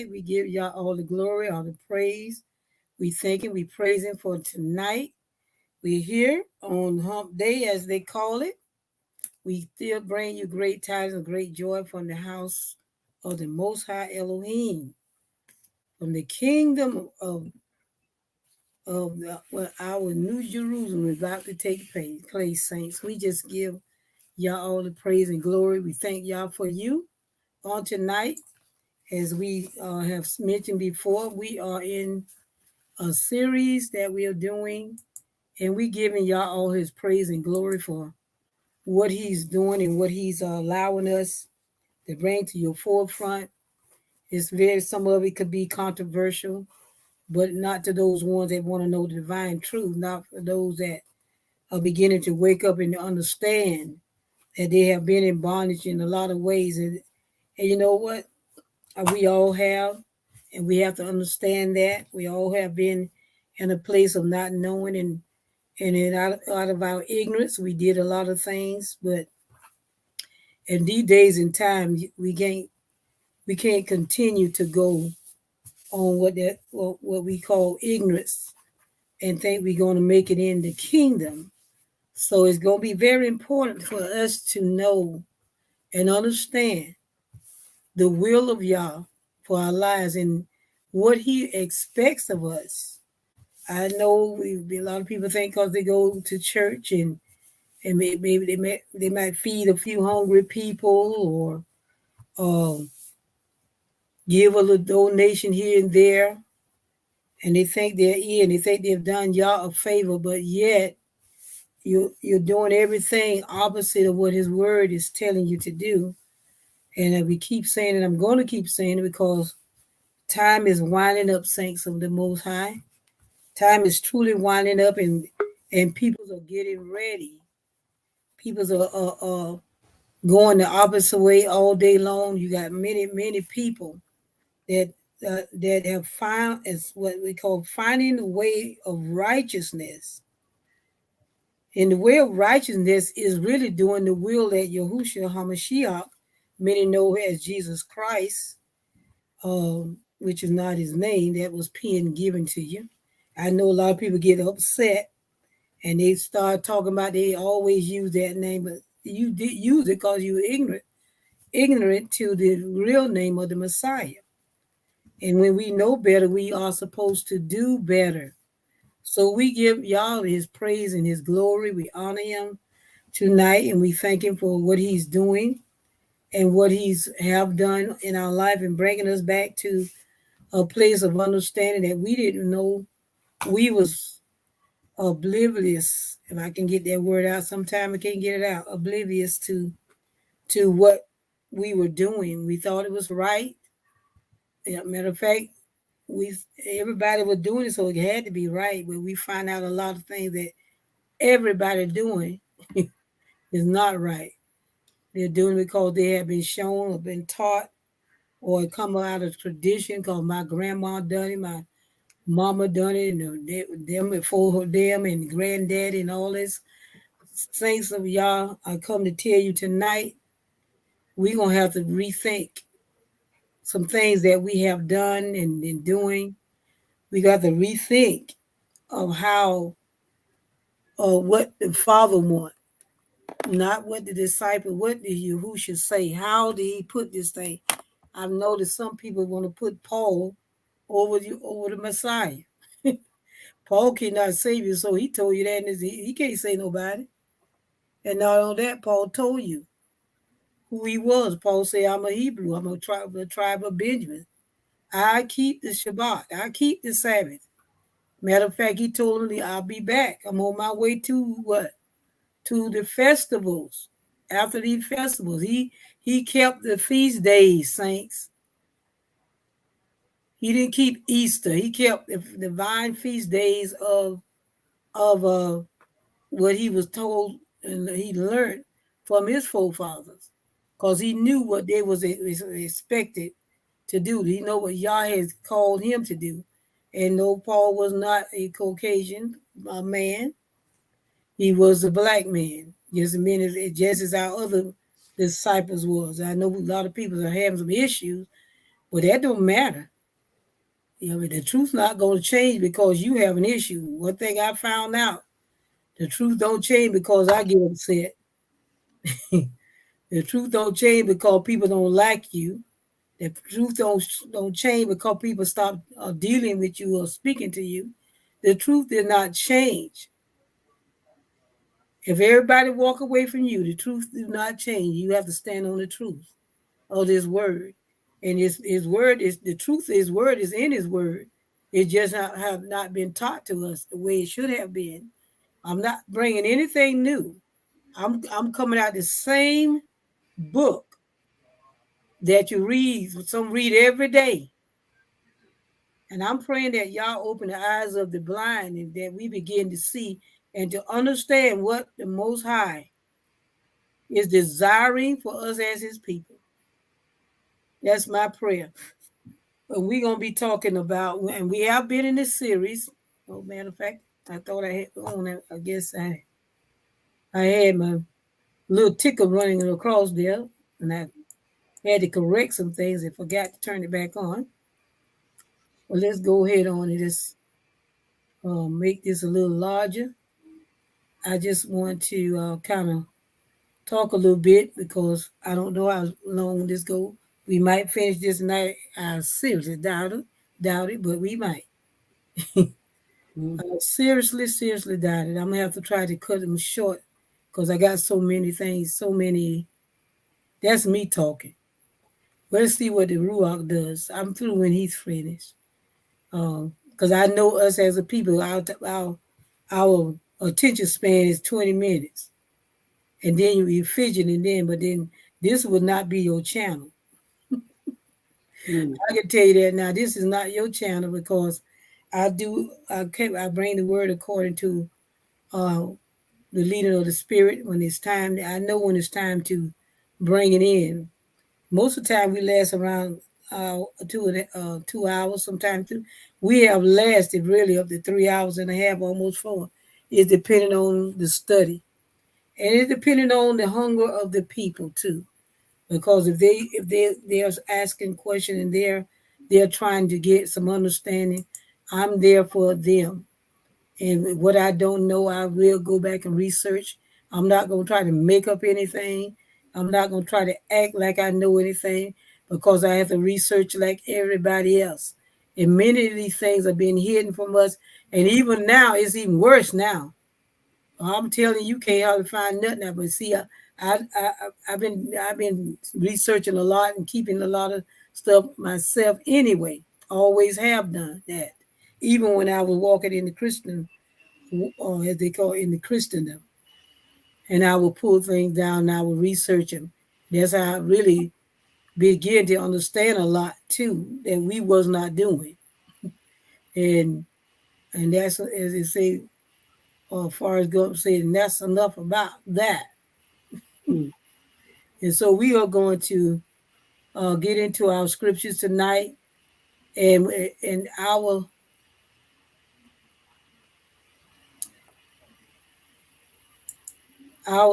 tonight. We give y'all all the glory, all the praise. We thank Him, we praise Him for tonight. We're here on Hump Day, as they call it. We still bring you great tidings of great joy from the house of the Most High Elohim, from the kingdom of our New Jerusalem is about to take place, saints. We just give y'all all the praise and glory. We thank y'all for you on tonight. As we have mentioned before, we are in a series that we are doing, and we giving y'all all His praise and glory for what He's doing and what He's allowing us to bring to your forefront. It's very, some of it could be controversial, but not to those ones that want to know the divine truth, not for those that are beginning to wake up and understand that they have been in bondage in a lot of ways. And you know what? We all have, and we have to understand that. We all have been in a place of not knowing, and out of our ignorance, we did a lot of things. But in these days and time, we can't continue to go on what we call ignorance and think we're going to make it in the kingdom. So it's going to be very important for us to know and understand the will of Yah for our lives and what He expects of us. I know a lot of people think because they go to church and maybe they might feed a few hungry people or give a little donation here and there, and they think they're in. They think they've done y'all a favor, but yet you're doing everything opposite of what His Word is telling you to do. And we keep saying it. I'm going to keep saying it because time is winding up, saints of the Most High. Time is truly winding up, and people are getting ready. People are going the opposite way all day long. You got many people that have found, as what we call, finding the way of righteousness. And the way of righteousness is really doing the will that Yahushua HaMashiach, many know as Jesus Christ, which is not His name, that was pen given to you. I know a lot of people get upset and they start talking about they always use that name, but you did use it because you were ignorant to the real name of the Messiah. And when we know better, we are supposed to do better. So we give y'all His praise and His glory. We honor Him tonight, and we thank Him for what He's doing and what He's have done in our life and bringing us back to a place of understanding that we didn't know. We was oblivious, if I can get that word out. Sometime I can't get it out. Oblivious to what we were doing. We thought it was right. Matter of fact, we everybody was doing it, so it had to be right. But we find out a lot of things that everybody doing is not right. They're doing it because they have been shown or been taught or it come out of tradition because my grandma done it, my mama done it, and them before them and granddaddy and all this. Saints of y'all, I come to tell you tonight, we're going to have to rethink some things that we have done and been doing. We got to rethink of how what the Father want, not what the disciple, what did Yahushua say? How did He put this thing? I've noticed some people want to put Paul over the Messiah. Paul cannot save you, so he told you that, and he can't say nobody. And not only that, Paul told you who he was. Paul said, I'm a Hebrew. I'm a tribe of Benjamin. I keep the Shabbat. I keep the Sabbath. Matter of fact, he told me, I'll be back. I'm on my way to what? To the festivals. After these festivals, he kept the feast days, saints. He didn't keep Easter. He kept the divine feast days of what he was told and he learned from his forefathers, because he knew what they was expected to do. He know what Yah has called him to do. And no, Paul was not a Caucasian man. He was a black man, just as our other disciples was. I know a lot of people are having some issues But that don't matter. The truth's not going to change because you have an issue. One thing I found out, the truth don't change because I get upset. The truth don't change because people don't like you. The truth don't change because people stop dealing with you or speaking to you. The truth did not change. If everybody walk away from you, the truth do not change. You have to stand on the truth of this word. And his word is the truth. His word is in his word. It just have not been taught to us the way it should have been. I'm not bringing anything new. I'm coming out the same book that you read. Some read every day. And I'm praying that y'all open the eyes of the blind and that we begin to see and to understand what the Most High is desiring for us as his people. That's my prayer. But we're going to be talking about, and we have been in this series. Oh, matter of fact, I thought I had on it. I guess I had my little ticker running across there, and I had to correct some things and forgot to turn it back on. Well, let's go ahead on and just make this a little larger. I just want to kind of talk a little bit because I don't know how long this go. We might finish this night. I seriously doubt it, but we might. Seriously doubt it. I'm gonna have to try to cut them short because I got so many things, so many. That's me talking. Let's see what the Ruach does. I'm through when he's finished. Because I know us as a people, our attention span is 20 minutes, and then you fidgeting then. But then this would not be your channel. I can tell you that now. This is not your channel because I bring the word according to uh, the leading of the spirit when it's time. I know when it's time to bring it in. Most of the time we last around 2 hours, sometimes two. We have lasted really up to 3 hours and a half, almost 4. It's depending on the study. And it's depending on the hunger of the people too. Because they're asking questions and they're trying to get some understanding, I'm there for them. And what I don't know, I will go back and research. I'm not going to try to make up anything. I'm not going to try to act like I know anything because I have to research like everybody else. And many of these things are being hidden from us. And even now, it's even worse now. I'm telling you, can't hardly find nothing out. But see, I've been researching a lot and keeping a lot of stuff myself anyway. Always have done that. Even when I was walking in the Christian, or as they call it, in the Christendom, and I would pull things down and I would research them. That's how I really began to understand a lot too that we was not doing. And that's as they say, Forrest Gump said, and that's enough about that. And so we are going to get into our scriptures tonight, and our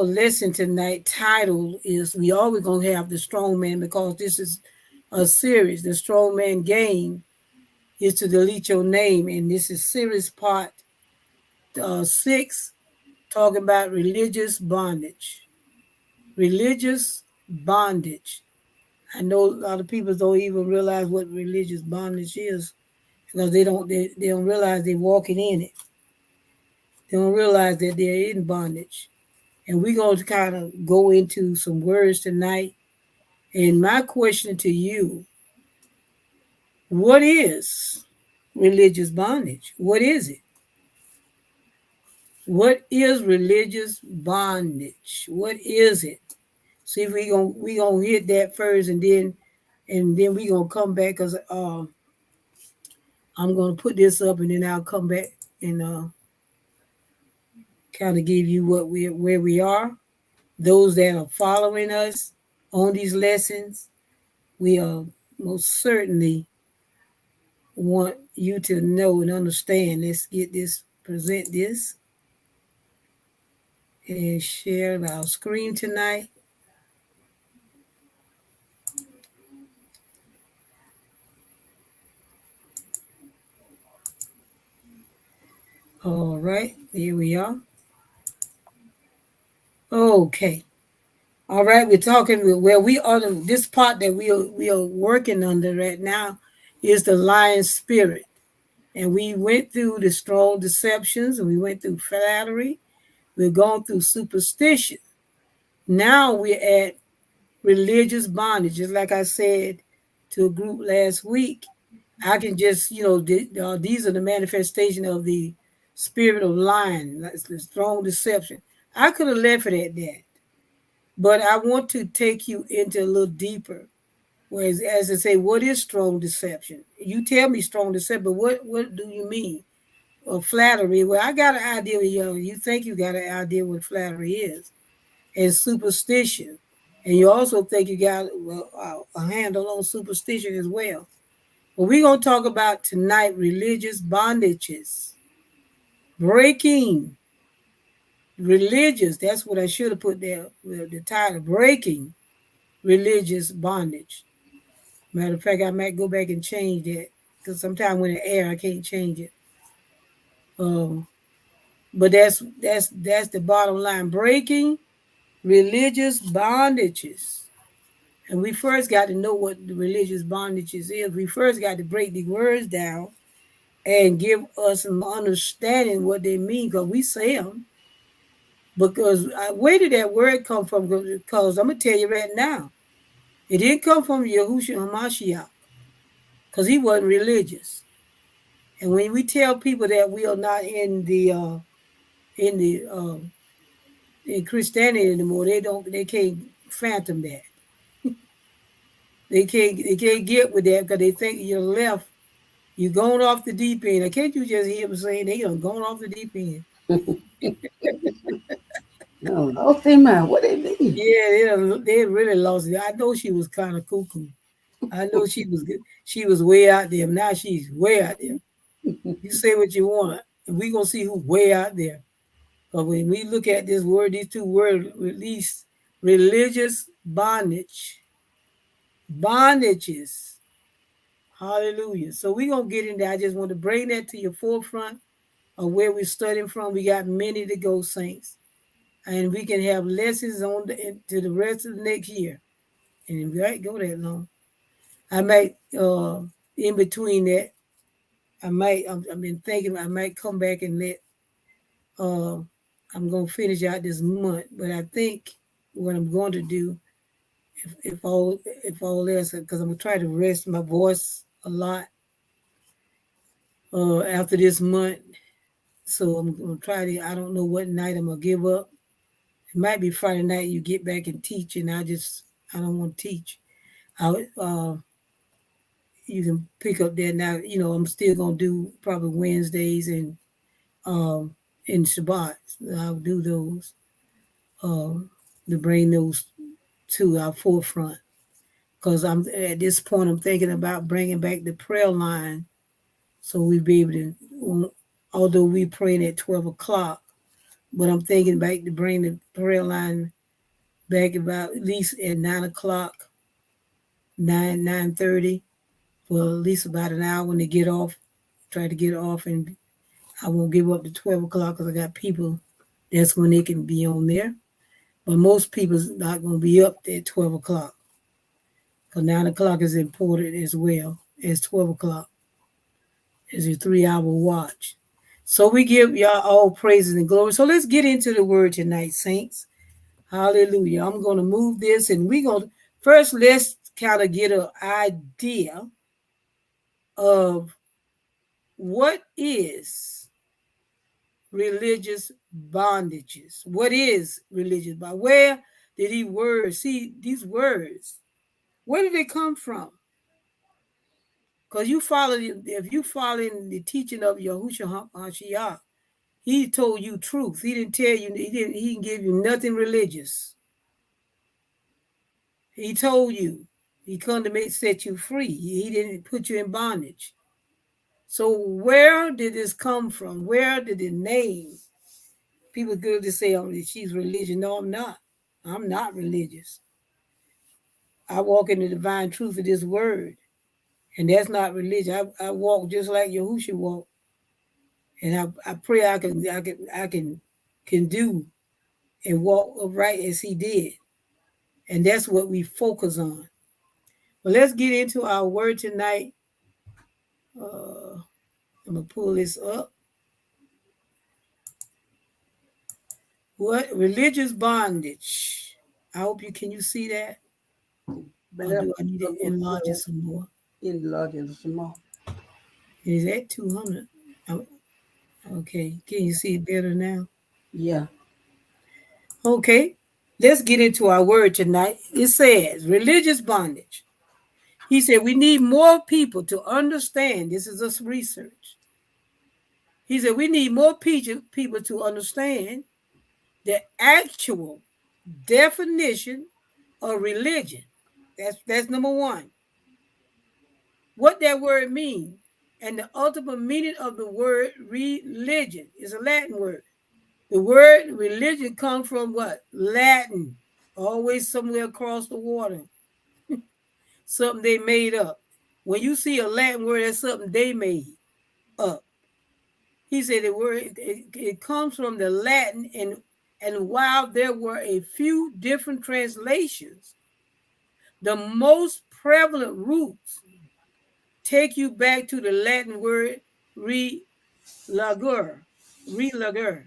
lesson tonight title is we always gonna have the strong man because this is a series. The strong man game is to delete your name, and this is series part 6, talking about religious bondage. Religious bondage. I know a lot of people don't even realize what religious bondage is because they don't realize they're walking in it. They don't realize that they're in bondage. And we're going to kind of go into some words tonight. And my question to you, what is religious bondage? What is it? What is religious bondage? What is it? See if we gonna hit that first, and then we gonna come back because I'm gonna put this up, and then I'll come back and kind of give you where we are. Those that are following us on these lessons, we are most certainly want you to know and understand. Let's get this, present this, and share our screen tonight. All right, here we are. Okay. All right, we're talking where we are. This part that we are working under right now is the lion spirit, and we went through the strong deceptions, and we went through flattery. We're going through superstition. Now we're at religious bondage. Just like I said to a group last week, I can just these are the manifestation of the spirit of lying, that's the strong deception. I could have left it at that. But I want to take you into a little deeper. Whereas, as I say, what is strong deception? You tell me strong deception, but what do you mean? Or flattery? Well, I got an idea. You think you got an idea what flattery is, and superstition, and you also think you got a handle on superstition as well. But we're gonna talk about tonight religious bondages, breaking religious. That's what I should have put there. The title: breaking religious bondage. Matter of fact, I might go back and change that because sometimes when it air, I can't change it. Um, but that's the bottom line: breaking religious bondages. And we first got to know what the religious bondages is. We first got to break the words down and give us some understanding what they mean because we say them. Because where did that word come from? Because I'm gonna tell you right now, it didn't come from Yahushua Hamashiach because he wasn't religious. And when we tell people that we are not in the in Christianity anymore, they can't phantom that. They can't get with that because they think you're left. You're going off the deep end. Or can't you just hear them saying they are going off the deep end? No, okay, man. What they mean? Yeah, they really lost it. I know she was kind of cuckoo. I know she was good. She was way out there. Now she's way out there. You say what you want, and we gonna see who's way out there. But when we look at this word, these two words, release religious bondage, bondages. Hallelujah. So we're gonna get in there. I just want to bring that to your forefront of where we're studying from. We got many to go, saints. And we can have lessons on to the rest of the next year. And we might go that long. I might in between that, I've been thinking I might come back and let uh I'm gonna finish out this month, but I think what I'm going to do, if all else, because I'm gonna try to rest my voice a lot after this month. So I'm gonna try to. I don't know what night I'm gonna give up. It might be Friday night. You get back and teach, and I don't want to teach. I You can pick up there now. I'm still gonna do probably Wednesdays um and Shabbat. I'll do those um to bring those to our forefront. Because I'm at this point, I'm thinking about bringing back the prayer line, so we be able to. Although we praying at 12 o'clock, but I'm thinking back to bring the prayer line back about at least at 9 o'clock, 9:30, for at least about an hour when they get off. Try to get off, and I won't give up to 12 o'clock because I got people. That's when they can be on there. But most people's not going to be up at 12 o'clock because 9 o'clock is important as well as 12 o'clock. It's a 3 hour watch. So we give y'all all praises and glory. So let's get into the word tonight, saints. Hallelujah. I'm going to move this and we're going to first let's kind of get an idea of what is religious bondages. What is religious bondage? Where did these words, see these words, where did they come from? Because if you follow in the teaching of Yahushua HaMashiach, he told you truth. He didn't tell you, he didn't give you nothing religious. He told you. He come to set you free. He didn't put you in bondage. So where did this come from? Where did the name? People good to say, oh, she's religious. No, I'm not. I'm not religious. I walk in the divine truth of this word. And that's not religion. I walk just like Yahushua walked. And I pray I can do and walk upright as he did. And that's what we focus on. But let's get into our word tonight. I'm gonna pull this up. What religious bondage? I hope you see that, or Better do I need to enlarge it some more? enlarge it some more. Is that 200? Okay, can you see it better now? Yeah. Okay, let's get into our word tonight. It says religious bondage. He said we need more people to understand. This is us research. He said we need more people to understand the actual definition of religion. That's number one. What that word means and the ultimate meaning of the word religion is a Latin word. The word religion comes from what? Latin. Always somewhere across the water. Something they made up. When you see a Latin word, that's something they made up. He said the word it comes from the Latin, and while there were a few different translations, the most prevalent roots take you back to the Latin word relager. Relager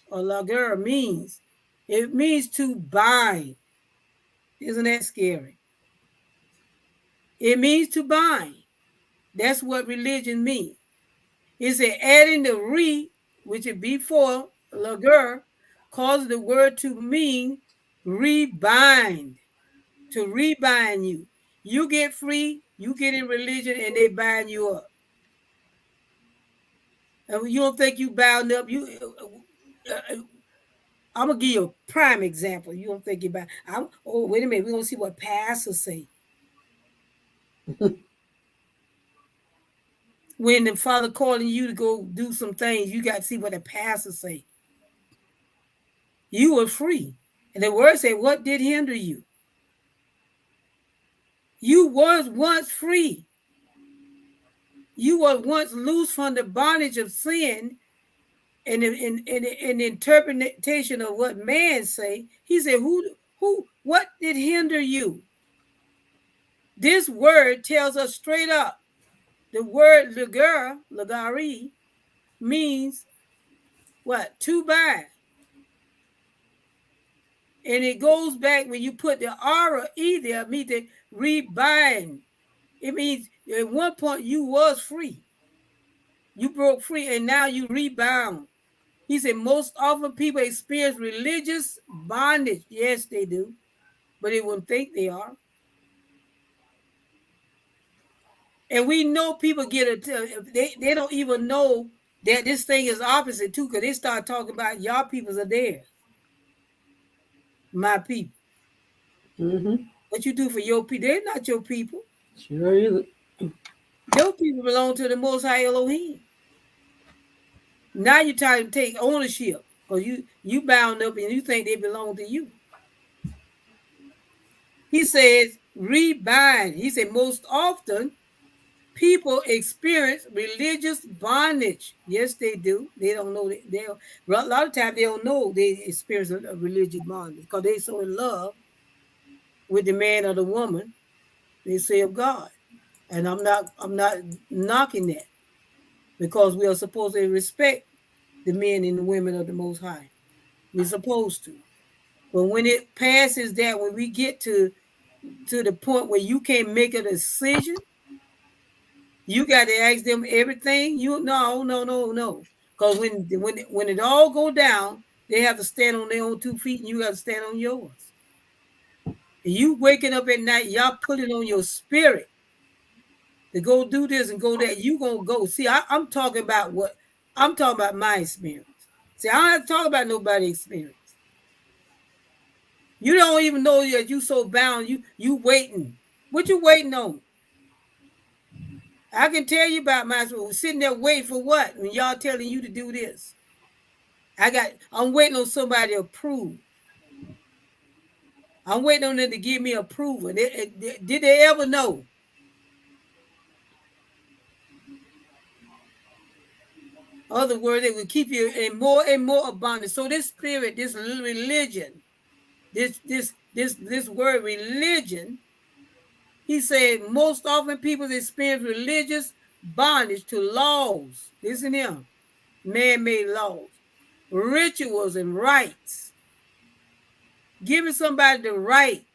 or lager means to bind. Isn't that scary? It means to bind. That's what religion means. It said adding the re, which is before lager, causes the word to mean rebind, to rebind you. You get free, you get in religion, and they bind you up. And you don't think you bound up. I'm gonna give you a prime example. You don't think you bound. Oh, wait a minute. We're gonna see what pastors say. When the Father calling you to go do some things, you got to see what the pastor say. You were free. And the word said, what did hinder you? You was once free. You were once loose from the bondage of sin and in the interpretation of what man say. He said, what did hinder you? This word tells us straight up. The word lagari, means what? To bind. And it goes back when you put the R-E there, means to rebind. It means at one point you was free. You broke free and now you rebound. He said most often people experience religious bondage. Yes, they do. But they wouldn't think they are. And we know people they don't even know that this thing is opposite too, because they start talking about y'all peoples are theirs. My people. Mm-hmm. What you do for your people, they're not your people. Sure is. Your people belong to the Most High Elohim. Now you're trying to take ownership because you bound up and you think they belong to you. He says, rebind. He said, most often people experience religious bondage. Yes, they do. They don't know. A lot of times they don't know they experience a religious bondage because they're so in love with the man or the woman they say of God. And I'm not knocking that because we are supposed to respect the men and the women of the Most High. We're supposed to. But when it passes that, when we get to the point where you can't make a decision, you got to ask them everything. No. Because when it all go down, they have to stand on their own 2 feet, and you got to stand on yours. And you waking up at night, y'all put it on your spirit to go do this and go that. You gonna go. See, I'm talking about my experience. See, I don't have to talk about nobody's experience. You don't even know that you so bound. You waiting. What you waiting on? I can tell you about myself. Sitting there waiting for what? When y'all telling you to do this. I'm waiting on somebody to approve. I'm waiting on them to give me approval. Did they ever know? Other words, it will keep you in more and more abundance. So this spirit, this religion, this word religion, he said most often people experience religious bondage to laws. Listen here, man-made laws, rituals, and rites. Giving somebody the right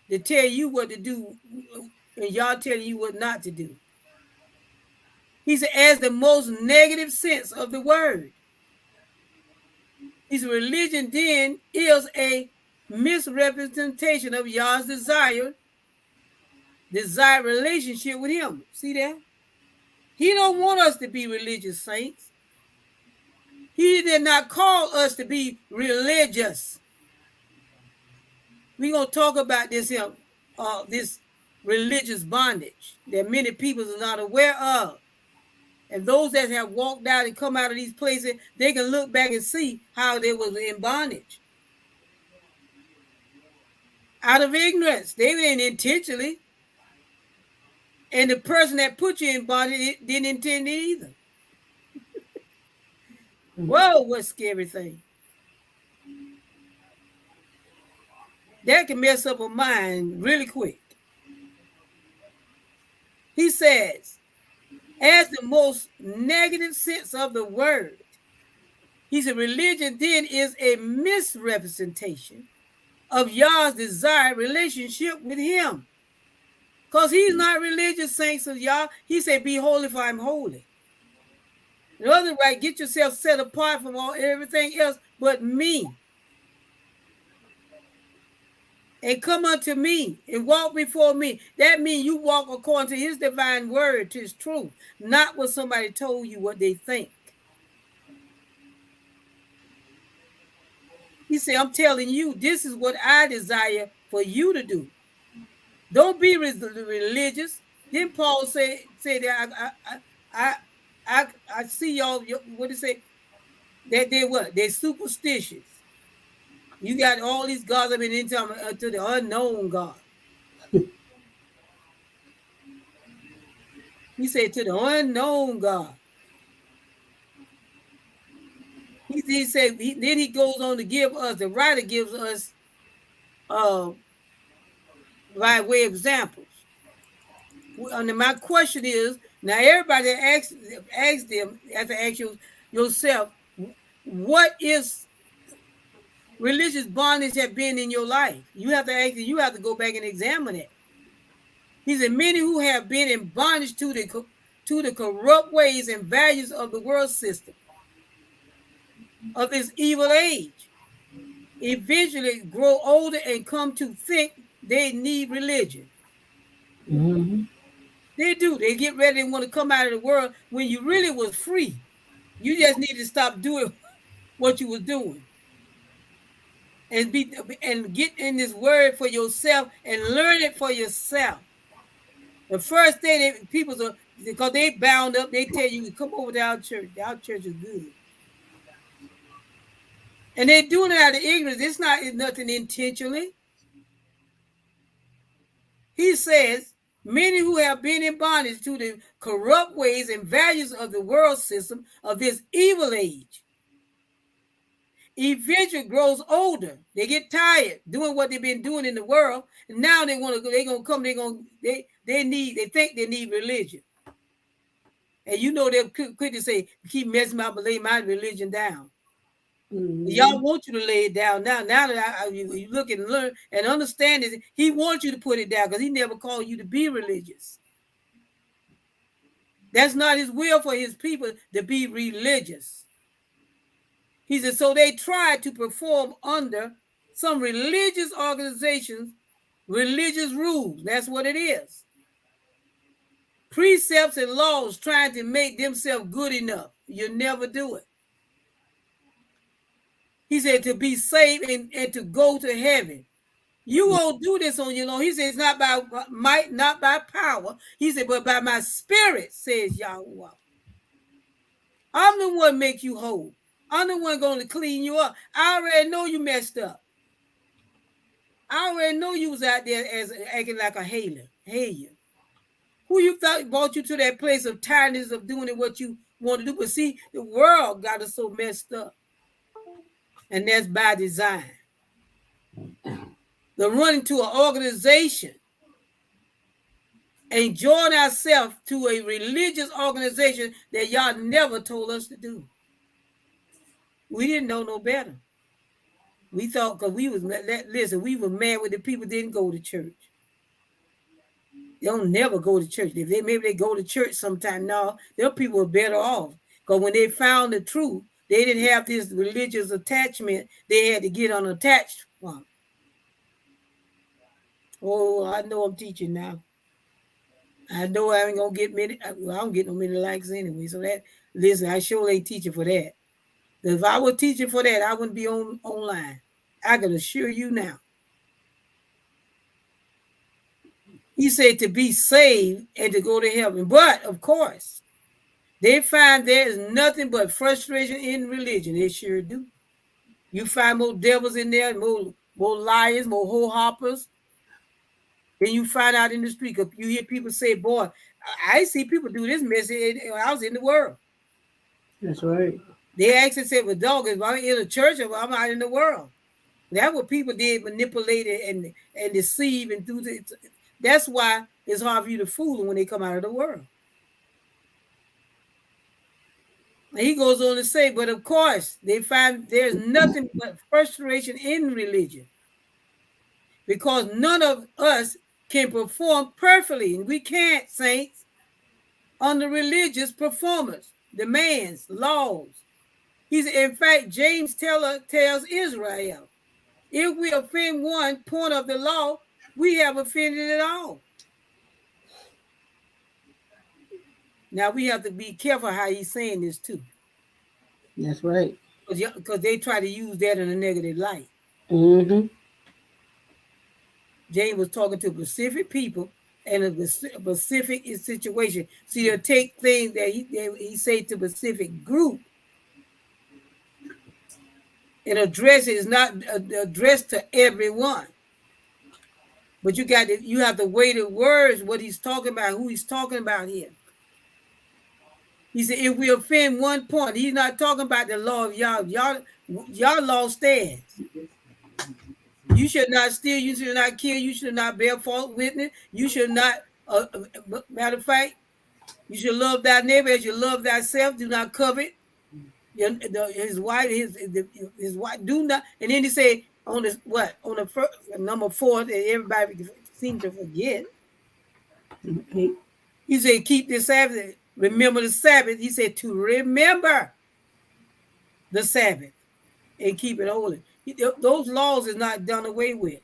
to tell you what to do, and y'all telling you what not to do. He said, as the most negative sense of the word. He said, religion then is a misrepresentation of Yah's desired relationship with him. See that? He don't want us to be religious, saints. He did not call us to be religious. We're going to talk about this here, this religious bondage that many people are not aware of. And those that have walked out and come out of these places, they can look back and see how they was in bondage. Out of ignorance. They didn't intentionally. And the person that put you in bondage didn't intend it either. Whoa, what scary thing. That can mess up a mind really quick. He says, as the most negative sense of the word, he said religion then is a misrepresentation of Yah's desired relationship with him. Because he's not religious, saints of Yah. He said, be holy for I'm holy. In other words, get yourself set apart from everything else but me. And come unto me and walk before me. That means you walk according to his divine word, to his truth, not what somebody told you what they think. He said, I'm telling you, this is what I desire for you to do. Don't be religious. Then Paul say that I see y'all, what do you say? That they what? They're superstitious. You got all these gods up in into the unknown God. He said to the unknown God. He said, then he goes on to give us, the writer gives us by way of examples. And my question is, now everybody asks them, you have to ask yourself, what is religious bondage have been in your life? You have to go back and examine it. He said, many who have been in bondage to the corrupt ways and values of the world system, of this evil age, eventually grow older and come to think they need religion. Mm-hmm. They do. They get ready and want to come out of the world when you really was free. You just need to stop doing what you was doing. And get in this word for yourself and learn it for yourself. The first thing because they bound up, they tell you, come over to our church. Our church is good. And they're doing it out of ignorance. It's nothing intentionally. He says, many who have been in bondage to the corrupt ways and values of the world system of this evil age, eventually grows older. They get tired doing what they've been doing in the world, and now they want to go. They're gonna come. They think they need religion, and you know they're quick to say, keep messing up, lay my religion down. Mm-hmm. Y'all want you to lay it down now. Now that you look and learn and understand it, he wants you to put it down because he never called you to be religious. That's not his will for his people to be religious. He said, so they tried to perform under some religious organizations, religious rules. That's what it is. Precepts and laws trying to make themselves good enough. You'll never do it. He said to be saved and to go to heaven. You won't do this on your own. He said it's not by might, not by power. He said, but by my spirit, says Yahweh. I'm the one make you whole. I'm the one going to clean you up. I already know you messed up. I already know you was out there as acting like a hater. Who you thought brought you to that place of tiredness of doing it what you want to do. But see, the world got us so messed up. And that's by design. The running to an organization and join ourselves to a religious organization that y'all never told us to do. We didn't know no better. We thought because we were mad when the people didn't go to church. They don't never go to church. If maybe they go to church sometime. No, their people were better off. Because when they found the truth, they didn't have this religious attachment. They had to get unattached from. Oh, I know I'm teaching now. I know I ain't gonna get many. Well, I don't get no many likes anyway. So listen, I sure ain't teaching for that. If I were teaching for that, I wouldn't be online. I can assure you now. He said to be saved and to go to heaven. But of course, they find there is nothing but frustration in religion. They sure do. You find more devils in there, more liars, more hoe hoppers. Then you find out in the street. You hear people say, "Boy, I see people do this mess. I was in the world." That's right. They actually said, "Well, dog, if I'm in a church, or I'm out in the world." That's what people did, manipulate and deceive and do this. That's why it's hard for you to fool them when they come out of the world. And he goes on to say, but of course, they find there's nothing but frustration in religion because none of us can perform perfectly, and we can't, saints, under religious performance, demands, laws. In fact, James tells Israel, if we offend one point of the law, we have offended it all. Now we have to be careful how he's saying this too. That's right. Because they try to use that in a negative light. Mm-hmm. James was talking to specific people and a specific situation. So they'll take things that he say to a specific group and address it is not addressed to everyone. But you have to weigh the words, what he's talking about, who he's talking about here. He said, if we offend one point, he's not talking about the law of y'all. Y'all law stands. You should not steal. You should not kill. You should not bear false witness. You should not, matter of fact, you should love thy neighbor as you love thyself. Do not covet his wife. His wife. Do not. And then he say on the first number 4 that everybody seems to forget. Mm-hmm. He said, keep the Sabbath. Remember the Sabbath. He said to remember the Sabbath and keep it holy. Those laws is not done away with.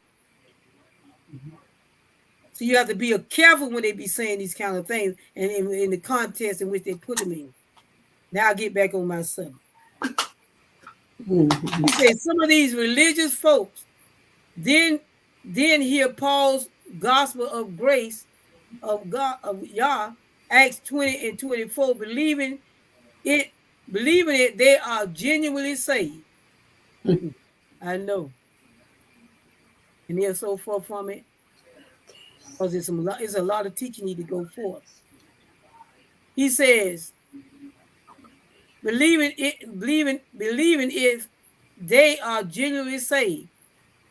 So you have to be careful when they be saying these kind of things and in the context in which they put them in. Now I'll get back on my subject. Mm-hmm. He said some of these religious folks then hear Paul's gospel of grace of God of Yah, Acts 20 and 24, believing it, they are genuinely saved. I know. And they're so far from it. Because it's a lot of teaching need to go forth. He says, believing if they are genuinely saved,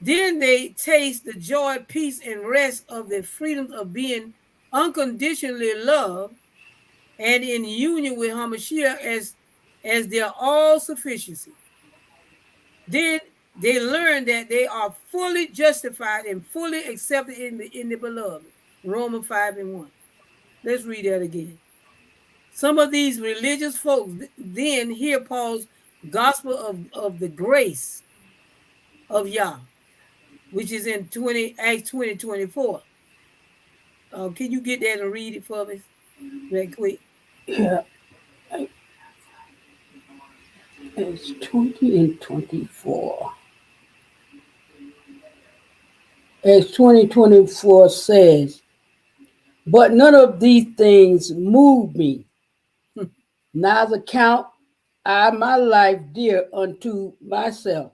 then they taste the joy, peace, and rest of the freedom of being unconditionally loved and in union with Hamashiach as their all sufficiency. Then they learn that they are fully justified and fully accepted in the beloved. Romans 5 and 1. Let's read that again. Some of these religious folks then hear Paul's gospel of the grace of Yah, which is in Acts 20, 24. Can you get that and read it for me right quick? Yeah. It's 20 and 24. As 2024 says, but none of these things move me, neither count I my life dear unto myself,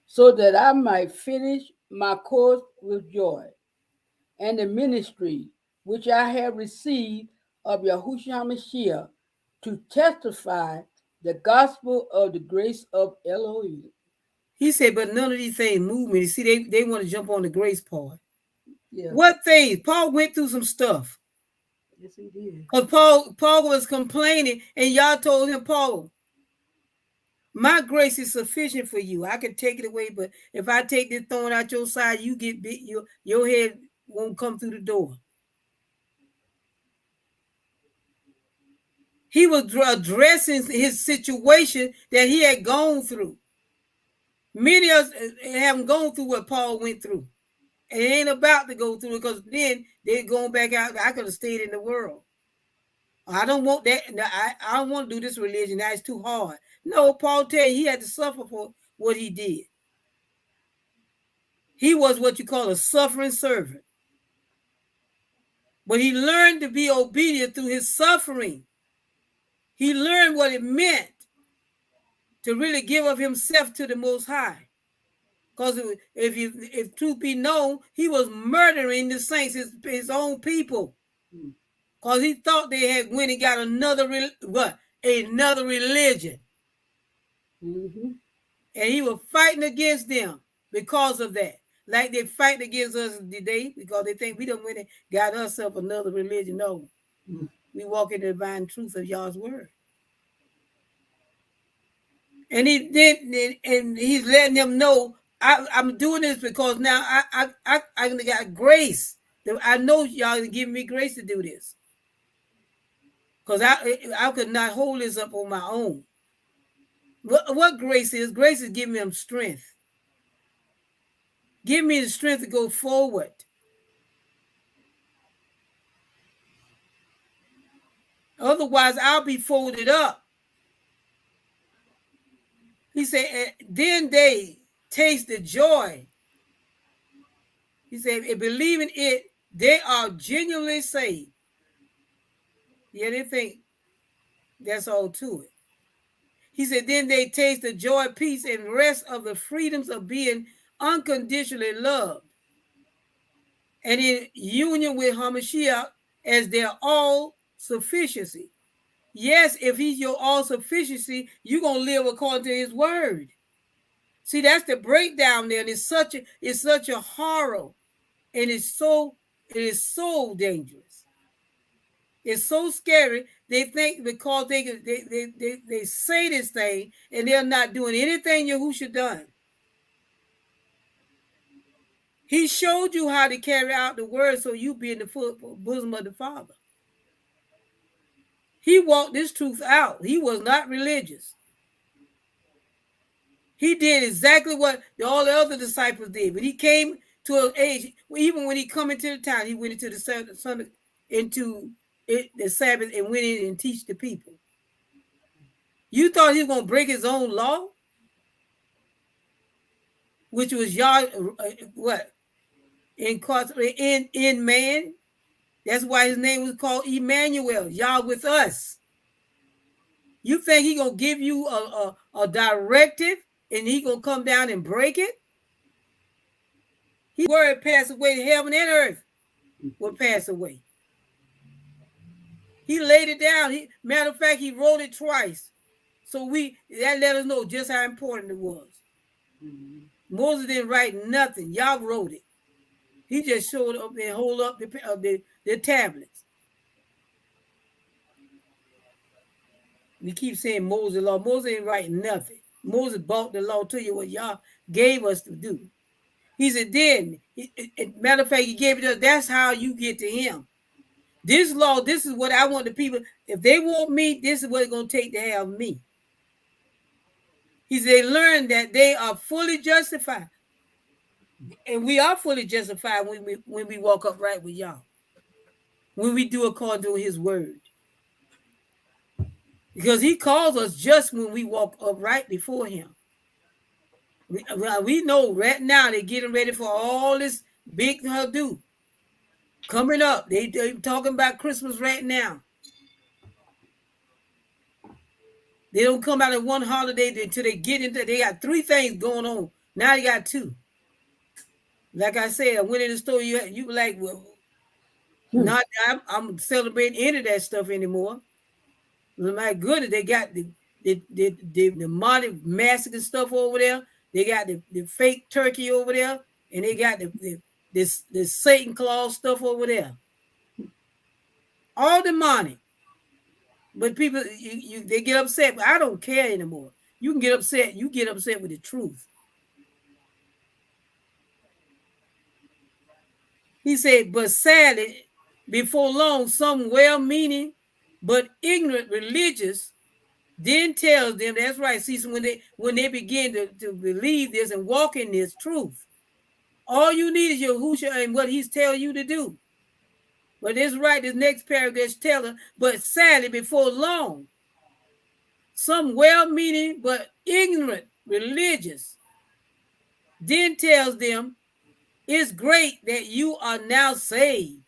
so that I might finish my course with joy, and the ministry which I have received of Yahushua HaMashiach to testify the gospel of the grace of Elohim. He said, but none of these things move me. See, they want to jump on the grace part. Yeah. What things? Paul went through some stuff. Yes, he did. Because Paul was complaining, and y'all told him, Paul, my grace is sufficient for you. I can take it away, but if I take this thorn out your side, you get bit, your head won't come through the door. He was addressing his situation that he had gone through. Many of us haven't gone through what Paul went through. And it ain't about to go through it, because then they're going back out. I could have stayed in the world. I don't want that. I don't want to do this religion. That's too hard. No, Paul tell you he had to suffer for what he did. He was what you call a suffering servant. But he learned to be obedient through his suffering. He learned what it meant to really give of himself to the Most High. Because if truth be known, he was murdering the saints, his own people. Because he thought they had went and got another religion. Mm-hmm. And he was fighting against them because of that. Like they fight against us today because they think we done went and got us up another religion. No. Mm-hmm. We walk in the divine truth of Yah's word. And he did, and he's letting them know, I'm doing this because now I got grace. I know y'all are giving me grace to do this. Because I could not hold this up on my own. What grace is? Grace is giving them strength. Give me the strength to go forward. Otherwise, I'll be folded up. He said, then they taste the joy. He said, if believing it, they are genuinely saved. Yeah, they think that's all to it. He said, then they taste the joy, peace, and rest of the freedoms of being unconditionally loved and in union with Hamashiach as their all-sufficiency. Yes, if he's your all-sufficiency, you're going to live according to his word. See, that's the breakdown there. And it's such a horror. And it is so dangerous. It's so scary. They think because they say this thing and they're not doing anything Yahushua done. He showed you how to carry out the word so you be in the bosom of the Father. He walked this truth out. He was not religious. He did exactly what all the other disciples did. But he came to an age, even when he come into the town, he went into the Sabbath and went in and teach the people. You thought he was going to break his own law? Which was Yah, what? In man. That's why his name was called Emmanuel, Yah with us. You think he going to give you a directive and he going to come down and break it? His word passed away, heaven and earth will pass away. He laid it down. Matter of fact, he wrote it twice. So that let us know just how important it was. Mm-hmm. Moses didn't write nothing. Y'all wrote it. He just showed up and hold up the tablets. We keep saying Moses' law. Moses ain't writing nothing. Moses brought the law to you, what y'all gave us to do. He said, then, matter of fact, he gave it to us. That's how you get to him. This law, this is what I want the people. If they want me, this is what it's going to take to have me. He said, they learn that they are fully justified. And we are fully justified when we walk upright with y'all. When we do according to his word. Because he calls us just when we walk upright before him. We know right now they're getting ready for all this big do coming up. They're talking about Christmas right now. They don't come out of one holiday until they get into. They got 3 things going on. Now they got 2. Like I said, I went in the store. You were like, well, not I'm celebrating any of that stuff anymore. My goodness, they got the demonic massacre stuff over there. They got the fake turkey over there, and they got the Satan claw stuff over there. All demonic. But people, they get upset. But I don't care anymore. You can get upset. You get upset with the truth. He said, but sadly, before long, some well-meaning but ignorant religious then tells them, that's right. See, so when they begin to believe this and walk in this truth, all you need is your Husha and what he's telling you to do. But this right, this next paragraph is telling, but sadly, before long, some well-meaning but ignorant religious then tells them, it's great that you are now saved.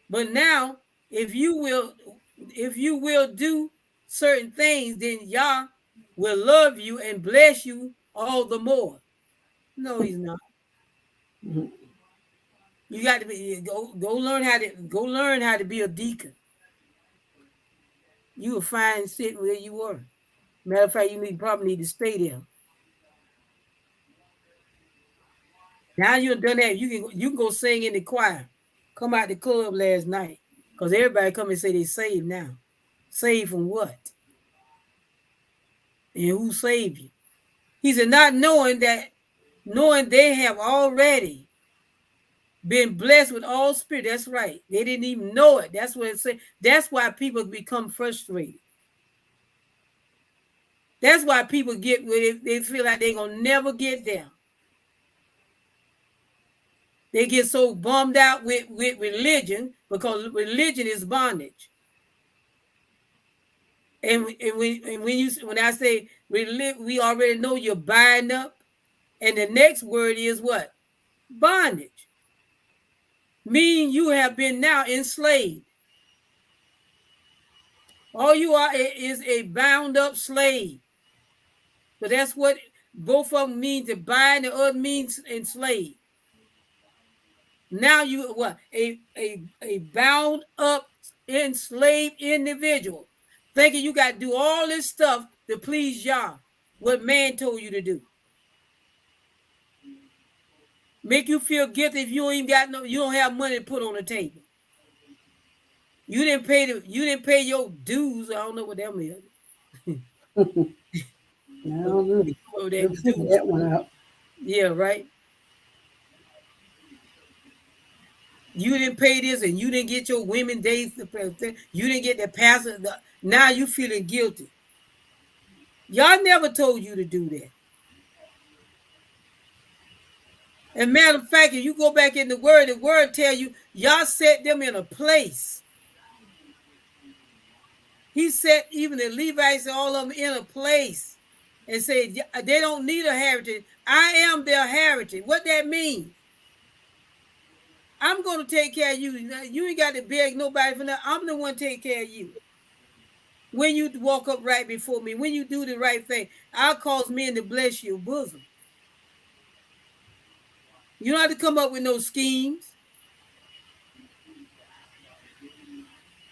But now, if you will do certain things, then Yah will love you and bless you all the more. No, he's not. Mm-hmm. You got to be go learn how to be a deacon. You will find sitting where you were. Matter of fact, you probably need to stay there. Now you've done that, you can go sing in the choir. Come out the club last night. Because everybody come and say they saved now. Saved from what? And who saved you? He said, not knowing they have already been blessed with all spirit. That's right. They didn't even know it. That's what it said. That's why people become frustrated. That's why people get where they feel like they're going to never get there. They get so bummed out with religion because religion is bondage. And when I say we already know you're buying up. And the next word is what? Bondage. Meaning you have been now enslaved. All you are is a bound up slave. But that's what both of them mean, to bind, the other means enslaved. Now you what? A bound up enslaved individual. Thinking you got to do all this stuff to please Yah. What man told you to do. Make you feel guilty if you don't have money to put on the table. You didn't pay your dues. I don't know what that means. I don't know. That one out. Yeah, right. You didn't pay this, and you didn't get your women days. You didn't get the pastor. Now you feeling guilty. Y'all never told you to do that. And matter of fact, if you go back in the word tell you, Y'all set them in a place. He set even the Levites and all of them in a place and said they don't need a heritage. I am their heritage. What that means? I'm going to take care of you. You ain't got to beg nobody for that. I'm the one to take care of you. When you walk up right before me, when you do the right thing, I'll cause men to bless your bosom. You don't have to come up with no schemes.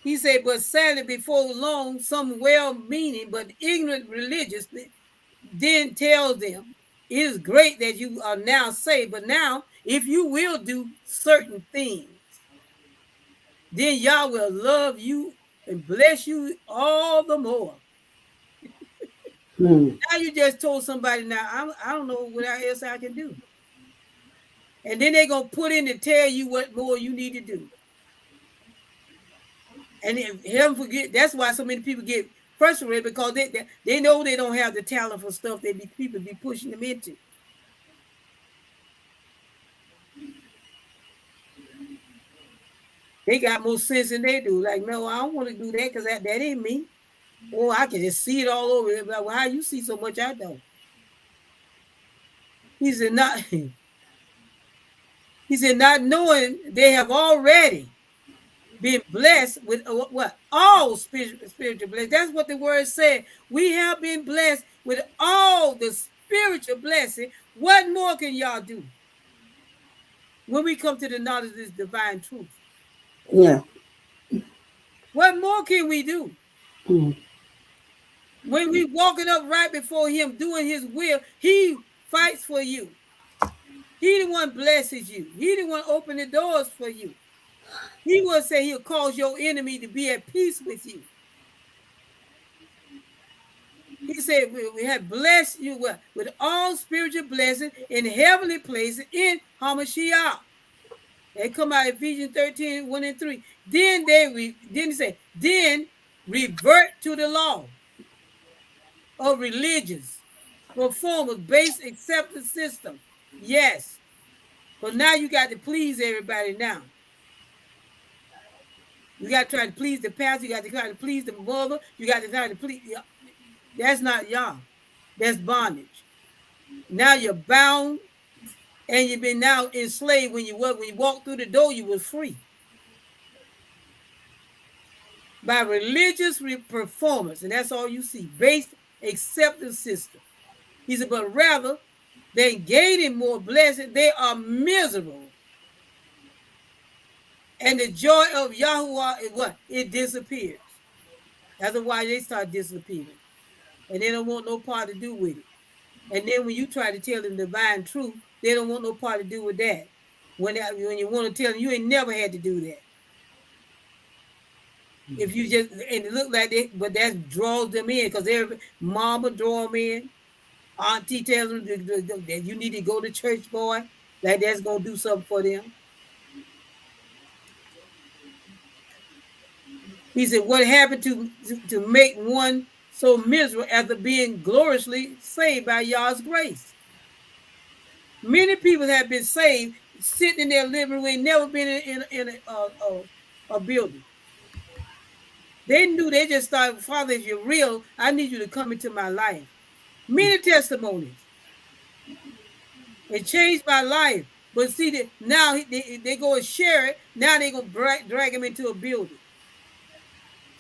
He said, but sadly, before long, some well-meaning but ignorant religious then tells them, it is great that you are now saved, but now, if you will do certain things, then Yah will love you and bless you all the more. Now you just told somebody, now I don't know what else I can do. And then they're going to put in to tell you what more you need to do. And heaven forget, that's why so many people get frustrated, because they know they don't have the talent for stuff people be pushing them into. They got more sense than they do. Like, no, I don't want to do that because that ain't me. Or I can just see it all over. Like, well, how you see so much I don't? He said, not knowing they have already been blessed with what? All spiritual blessings. That's what the word said. We have been blessed with all the spiritual blessing. What more can y'all do when we come to the knowledge of this divine truth? Yeah. What more can we do? Mm. When we walking up right before him, doing his will, he fights for you. He the one blesses you. He the one open the doors for you. He will say he'll cause your enemy to be at peace with you. He said we have blessed you with all spiritual blessings in heavenly places in Hamashiach. They come out Ephesians 13, 1 and 3. Then then revert to the law of religious performance based acceptance system. Yes. But now you got to please everybody now. You got to try to please the pastor. You got to try to please the mother. You got to try to please. That's not y'all. That's bondage. Now you're bound and you've been now enslaved. When you walked through the door, you were free. By religious performance, and that's all you see, based acceptance system. He said, but rather than gaining more blessing, they are miserable. And the joy of Yahuwah is what? It disappears. That's why they start disappearing. And they don't want no part to do with it. And then when you try to tell them divine truth, they don't want no part to do with that. When you want to tell them, you ain't never had to do that. If you just, and it look like that, but that draws them in because every mama draw them in. Auntie tells them that you need to go to church, boy. Like that's going to do something for them. He said, what happened to make one so miserable after being gloriously saved by Yah's grace? Many people have been saved sitting in their living room, never been in a building. They knew, they just thought, Father, if you're real, I need you to come into my life. Many testimonies. It changed my life. But see, now they go and share it. Now they're going to drag them into a building.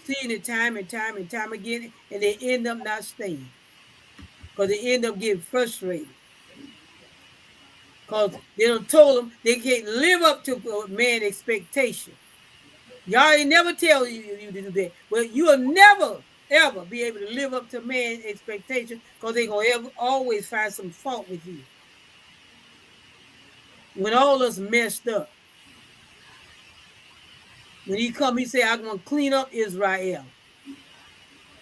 Seeing it time and time and time again, and they end up not staying. Because they end up getting frustrated. Because they done told them they can't live up to man's expectation. Y'all ain't never tell you to do that. But you'll never, ever be able to live up to man's expectation because they're going to always find some fault with you. When all of us messed up. When he come, he say, I'm going to clean up Israel.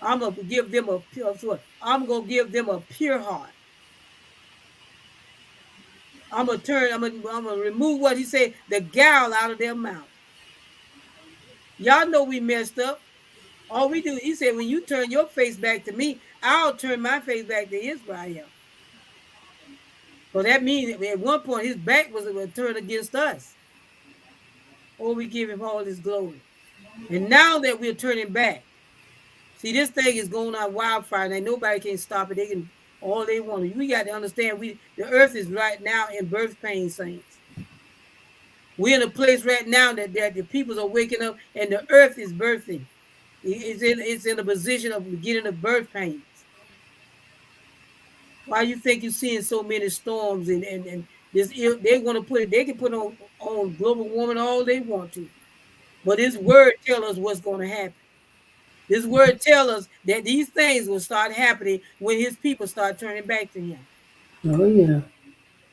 I'm going to give them a pure heart. I'm going to remove what he said, the gall out of their mouth. Y'all know we messed up. All we do, he said, when you turn your face back to me, I'll turn my face back to Israel. So that means at one point his back was turned against us. Or we give him all his glory. And now that we're turning back, see, this thing is going on wildfire, and nobody can stop it. They can all they want. We got to understand the earth is right now in birth pain, saints. We're in a place right now that the people are waking up and the earth is birthing. It's in a position of getting the birth pains. Why you think you're seeing so many storms and this? They want to put it. They can put on global warming all they want to, but this word tells us what's going to happen. This word tells us that these things will start happening when his people start turning back to him. Oh yeah.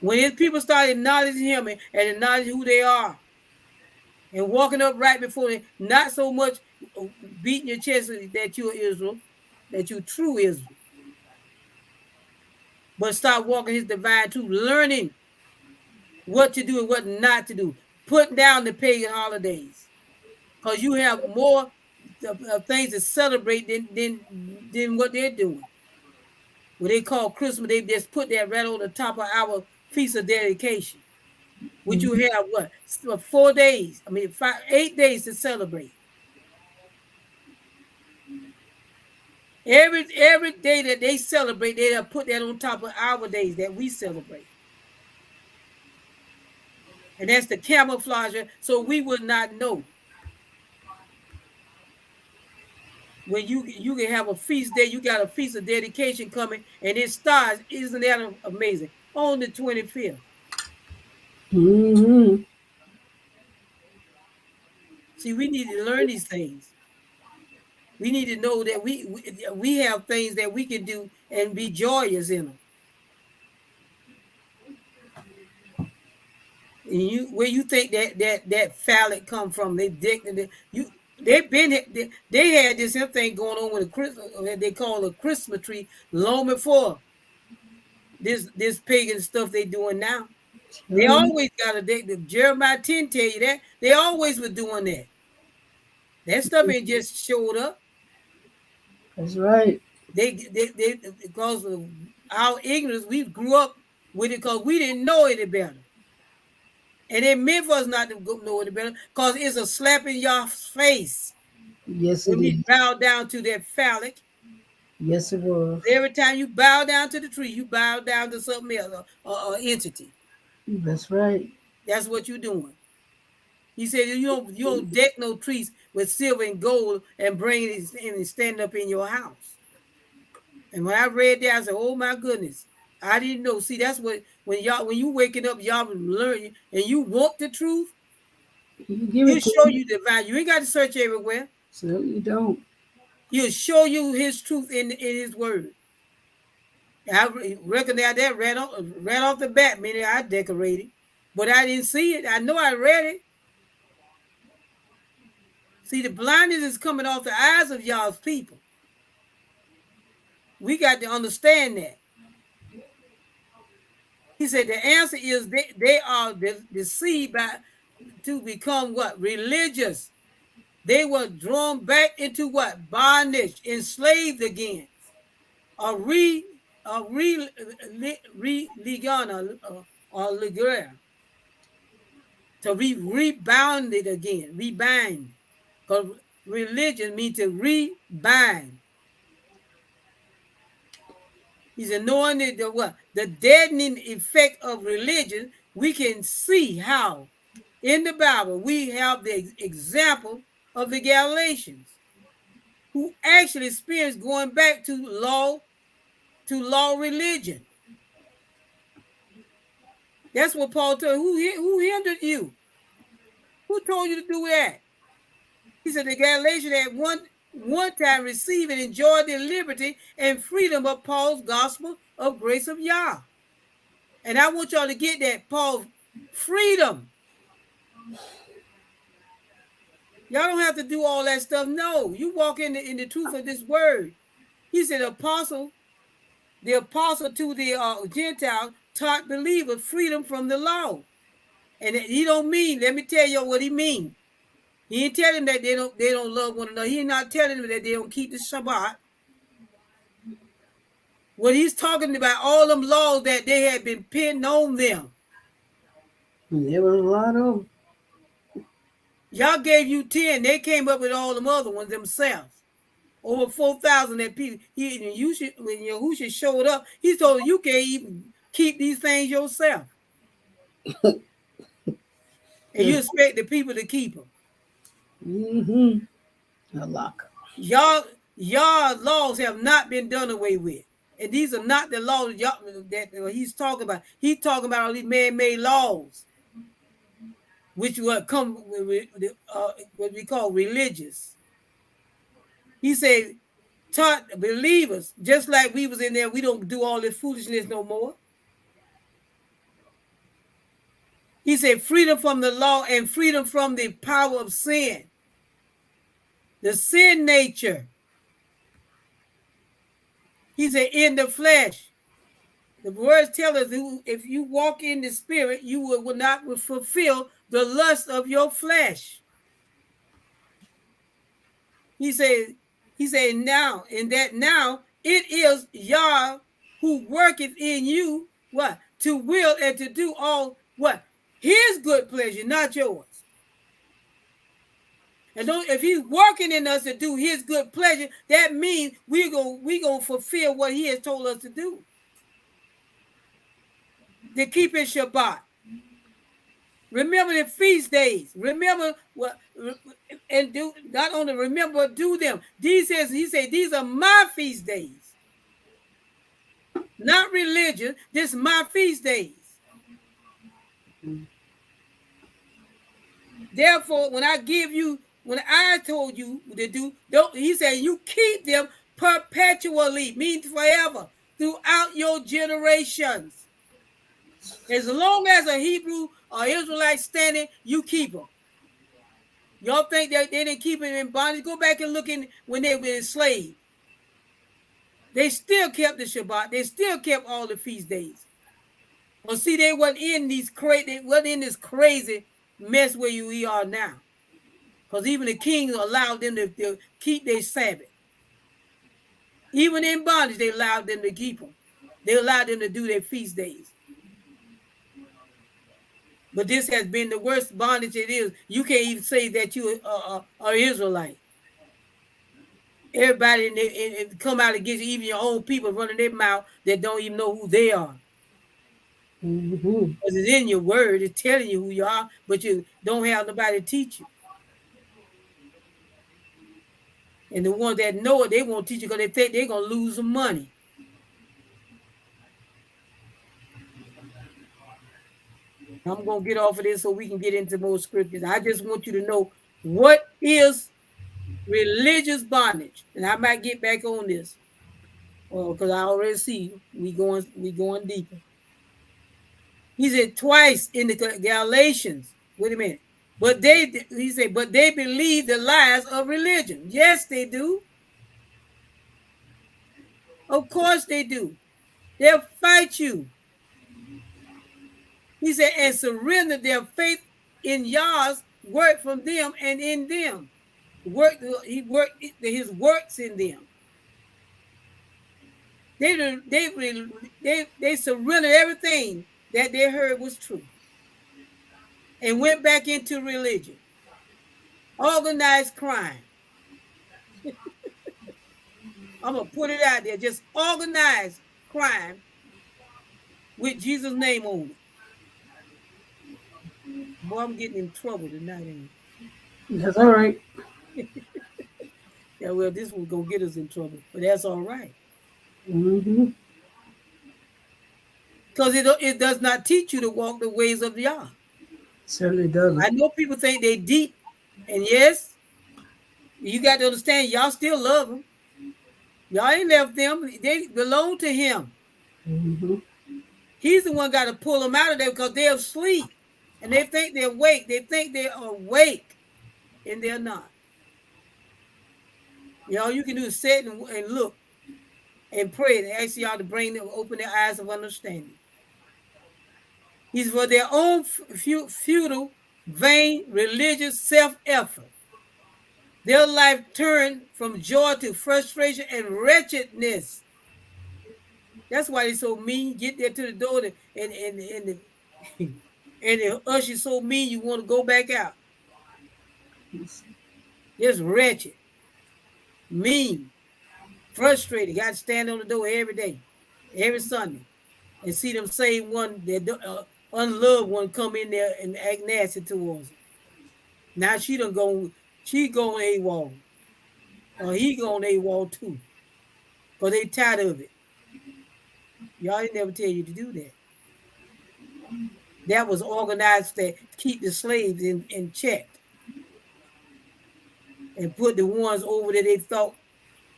When his people start acknowledging him and acknowledging who they are. And walking up right before them, not so much beating your chest that you're Israel, that you're true Israel. But start walking his divine truth, learning what to do and what not to do. Putting down the pagan holidays. Because you have more things to celebrate than what they're doing. What they call Christmas, they just put that right on the top of our feast of dedication. Which you have what? 4 days. 8 days to celebrate. Every day that they celebrate, they have put that on top of our days that we celebrate. And that's the camouflage, so we would not know. When you can have a feast day, you got a feast of dedication coming, and it starts, isn't that amazing? On the 25th. Mm-hmm. See, we need to learn these things. We need to know that we have things that we can do and be joyous in them. And you, where you think that phallic come from? They they had this thing going on with a Christmas, they call a Christmas tree long before this pagan stuff they doing now. They always got a Jeremiah 10 tell you that they always were doing that. That stuff ain't just showed up. That's right. They because of our ignorance, we grew up with it because we didn't know any better. And it meant for us not to know any better because it's a slap in your face. Yes, when it we is. bow down to that phallic. Yes, it was. Every time you bow down to the tree, you bow down to something else, or entity. That's right. That's what you're doing. He said you don't deck no trees with silver and gold and bring it and stand up in your house. And when I read that, I said, "Oh my goodness, I didn't know." See, that's what when you waking up, y'all learning, and you want the truth. He'll show you the value. You ain't got to search everywhere. So you don't. He'll show you his truth in his word. I recognize that right off the bat, meaning I decorated, but I didn't see it. I know I read it. See, the blindness is coming off the eyes of y'all's people. We got to understand that. He said the answer is they are deceived to become what? Religious. They were drawn back into what? Bondage, enslaved again. Or ligura. To be rebounded again, rebind. Because religion means to rebind. He said, knowing the deadening effect of religion, we can see how in the Bible we have the example of the Galatians, who actually experienced going back to law religion. That's what Paul told you. Who hindered you? Who told you to do that? He said the Galatians at one time received and enjoyed the liberty and freedom of Paul's gospel of grace of Yah. And I want y'all to get that, Paul's freedom. Y'all don't have to do all that stuff. No, you walk in the truth of this word. He said the apostle to the Gentiles taught believers freedom from the law. And he don't mean, let me tell you what he means. He ain't telling them that they don't love one another. He's not telling them that they don't keep the Shabbat. What he's talking about, all them laws that they had been pinned on them. There was a lot of them. Y'all gave you 10. They came up with all them other ones themselves. Over 4,000 that people. When Yahushua showed up, he told you can't even keep these things yourself. And you expect the people to keep them. A lock. Y'all laws have not been done away with. And these are not the laws that he's talking about. He's talking about all these man-made laws, which will come with what we call religious. He said, taught believers, just like we was in there, we don't do all this foolishness no more. He said, freedom from the law and freedom from the power of sin. The sin nature. He said, in the flesh. The words tell us if you walk in the spirit, you will not fulfill the lust of your flesh. He said now, it is Yah who worketh in you, what? To will and to do all, what? His good pleasure, not yours. And if he's working in us to do his good pleasure, that means we're gonna fulfill what he has told us to do. To keep in Shabbat. Remember the feast days. Remember what, and do not only remember, do them. He said these are my feast days. Not religion. This is my feast days. Therefore, when I give you when I told you to do, don't, he said you keep them perpetually, means forever, throughout your generations. As long as a Hebrew or Israelite standing, you keep them. Y'all think that they didn't keep them in bondage? Go back and look in when they were enslaved. They still kept the Shabbat. They still kept all the feast days. Well, see, they wasn't in this crazy mess where we are now. Because even the kings allowed them to keep their Sabbath. Even in bondage, they allowed them to keep them. They allowed them to do their feast days. But this has been the worst bondage it is. You can't even say that you are Israelite. Everybody in come out against you, even your own people running their mouth that don't even know who they are. Because it's in your word, it's telling you who you are, but you don't have nobody to teach you. And the ones that know it, they won't teach you because they think they're going to lose some money. I'm going to get off of this so we can get into more scriptures. I just want you to know what is religious bondage. And I might get back on this. Well, because I already see we going deeper. He said twice in the Galatians. Wait a minute. But he said, but they believe the lies of religion. Yes, they do. Of course they do. They'll fight you. He said, and surrender their faith in Yah's work from them and in them. He worked his works in them. They surrendered everything that they heard was true and went back into religion. Organized crime. I'm going to put it out there. Just organized crime with Jesus' name on it. Boy, I'm getting in trouble tonight, ain't it? That's all right. Yeah, well, this will go get us in trouble, but that's all right. Because it does not teach you to walk the ways of Yah. Certainly doesn't. I know people think they deep, and yes, you got to understand, y'all still love them. Y'all ain't left them. They belong to him. He's the one got to pull them out of there because they're asleep. And they think they're awake. They think they're awake, and they're not. All you can do is sit and look and pray and ask y'all to bring them, open their eyes of understanding. He's for their own futile, vain, religious self-effort. Their life turned from joy to frustration and wretchedness. That's why they're so mean. Get there to the door and the usher so mean you want to go back out. Just wretched, mean, frustrated. Got to stand on the door every day, every Sunday, and see them same one, that unloved one, come in there and act nasty towards them. Now she going AWOL. Or he going AWOL too. Because they tired of it. Y'all didn't never tell you to do that. That was organized to keep the slaves in check. And put the ones over that they thought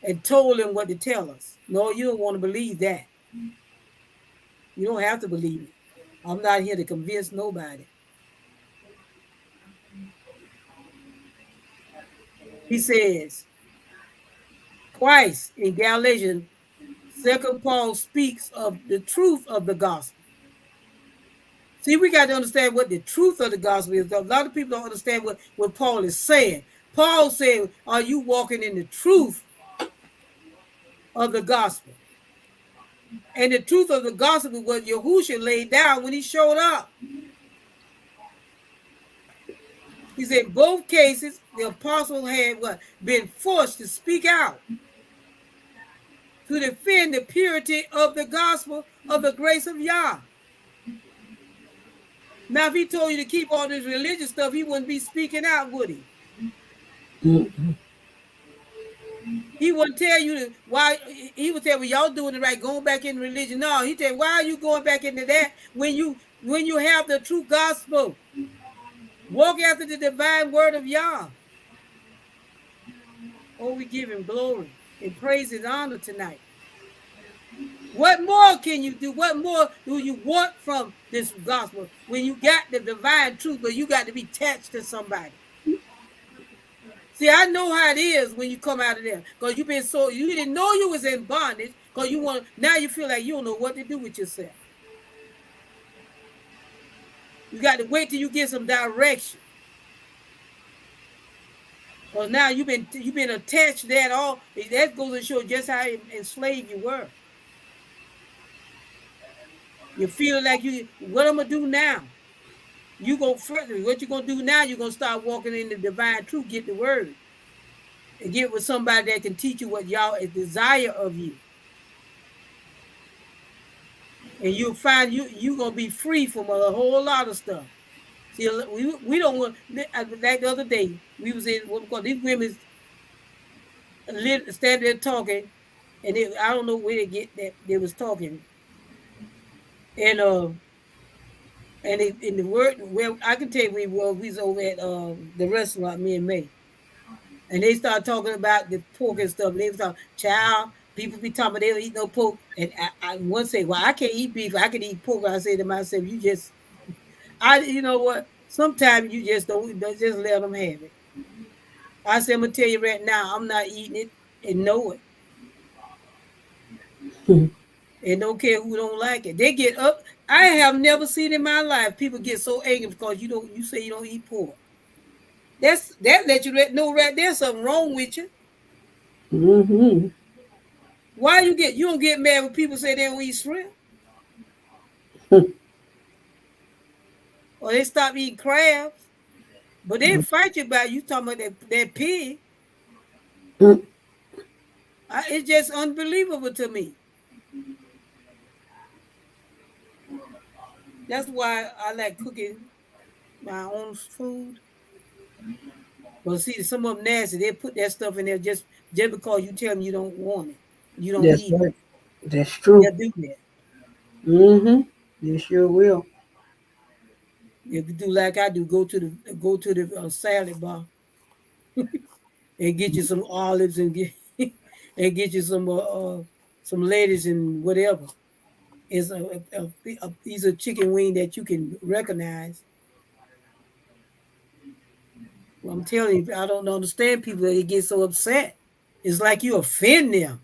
and told them what to tell us. No, you don't want to believe that. You don't have to believe it. I'm not here to convince nobody. He says, twice in Galatians, 2 Paul speaks of the truth of the gospel. See, we got to understand what the truth of the gospel is. A lot of people don't understand what Paul is saying. Paul said, are you walking in the truth of the gospel? And the truth of the gospel was Yahushua laid down when he showed up. He said, both cases, the apostle had been forced to speak out to defend the purity of the gospel of the grace of Yah. Now, if he told you to keep all this religious stuff, he wouldn't be speaking out, would he? He wouldn't tell you why. He would tell you, y'all doing it right, going back in religion. No, he tell you, why are you going back into that when you have the true gospel? Walk after the divine word of Yah. Oh, we give him glory and praise and honor tonight. What more can you do? What more do you want from this gospel when you got the divine truth, but you got to be attached to somebody? See, I know how it is when you come out of there because you've been so you didn't know you was in bondage because you want now you feel like you don't know what to do with yourself. You got to wait till you get some direction. Because now you've been attached to that all that goes to show just how enslaved you were. You feel like what I'm gonna do now? You go further. What you gonna do now? You're gonna start walking in the divine truth, get the word, and get with somebody that can teach you what y'all desire of you. And you'll find you gonna be free from a whole lot of stuff. See, we don't want like the other day we was in what we call these women stand there talking, and I don't know where they get that they was talking, and in the word well I can tell you we was over at the restaurant me and May, and they start talking about the pork and stuff. And they was talking, child, people be talking about they don't eat no pork, and I once say, well, I can't eat beef, I can eat pork. I say to myself, you know what? Sometimes you just don't just let them have it. I said, I'm gonna tell you right now, I'm not eating it and know it. And don't care who don't like it. They get up. I have never seen in my life people get so angry because you say you don't eat pork. That let you know right there's something wrong with you. Mm-hmm. Why you don't get mad when people say they don't eat shrimp? Or they stop eating crabs. But they fight you about you talking about that pig. It's just unbelievable to me. That's why I like cooking my own food. Well, see, some of them nasty. They put that stuff in there just because you tell them you don't want it. You don't That's eat it. right. That's They'll true. do that. Mm-hmm. You sure will. If you do like I do, go to the salad bar and get you some olives and get and get you some lettuce and whatever. It's a piece of chicken wing that you can recognize. Well, I'm telling you, I don't understand people that they get so upset. It's like you offend them.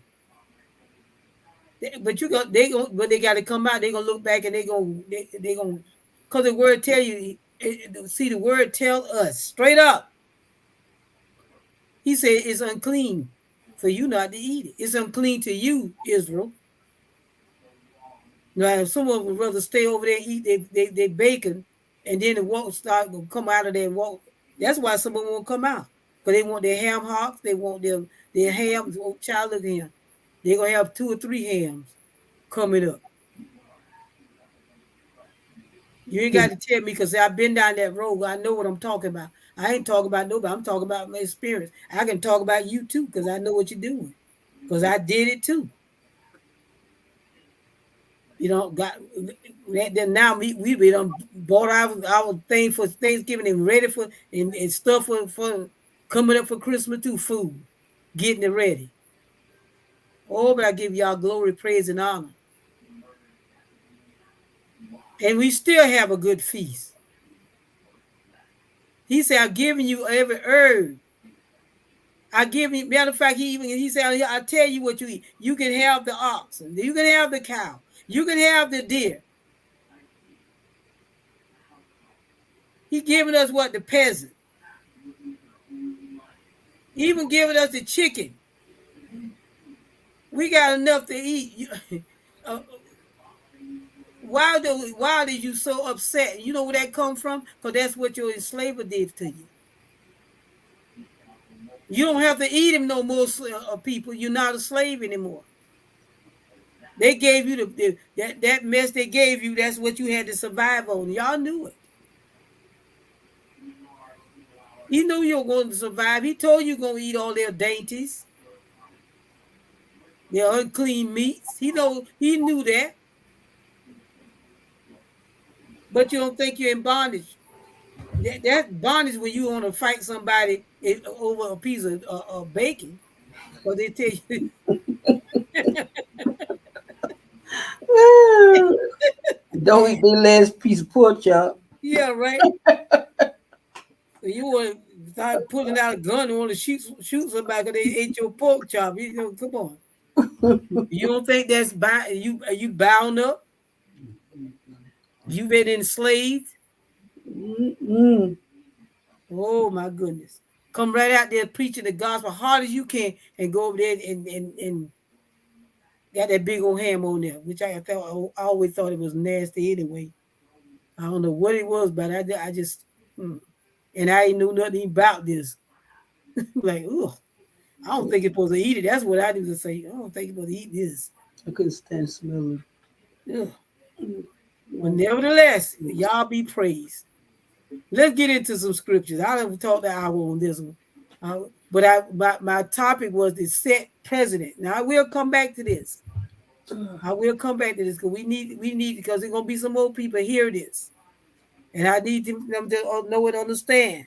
But but they got to come out. They gonna look back and they gonna, cause the word tell you. See, the word tell us straight up. He said it's unclean for you not to eat it. It's unclean to you, Israel. Now, some of them would rather stay over there and eat they bacon, and then the walk start to come out of there and walk. That's why some of them won't come out because they want their ham hocks. They want their hams. Oh, child, look here. They're gonna have 2 or 3 hams coming up. You ain't got to tell me because I've been down that road. I know what I'm talking about. I ain't talking about nobody. I'm talking about my experience. I can talk about you too because I know what you're doing because I did it too. You know, got then now we done bought our thing for Thanksgiving and ready for and stuff for coming up for Christmas too. Food, getting it ready. Oh, but I give y'all glory, praise, and honor, and we still have a good feast. He said, "I'm giving you every herb." I give you, matter of fact, he said, I tell you what you eat. You can have the oxen, you can have the cow, you can have the deer. He giving us what the peasant. He even giving us the chicken. We got enough to eat. uh, why did you so upset? You know where that come from? Because that's what your enslaver did to you. You don't have to eat him no more, people. You're not a slave anymore. They gave you that mess they gave you. That's what you had to survive on. Y'all knew it. He knew you were going to survive. He told you going to eat all their dainties, their unclean meats. He knew that. But you don't think you're in bondage. That's bondage when you want to fight somebody over a piece of bacon. Or they tell you, Don't eat the last piece of pork chop. yeah, right. You want to start pulling out a gun and want to shoot somebody because they ate your pork chop. You know, come on. You don't think that's you? Are you bound up? You been enslaved? Mm-mm. Oh my goodness! Come right out there preaching the gospel hard as you can, and go over there and got that big old ham on there, which I always thought it was nasty anyway. I don't know what it was, but I just and I ain't knew nothing about this. Like, oh, I don't think it's supposed to eat it. That's what I do to say. I don't think it's supposed to eat this. I couldn't stand smelling. Ugh. But nevertheless, y'all be praised. Let's get into some scriptures. I don't talk the hour on this one. But my topic was the set precedent. Now I will come back to this. I will come back to this because we need because there's gonna be some more people hear this. And I need them to know and understand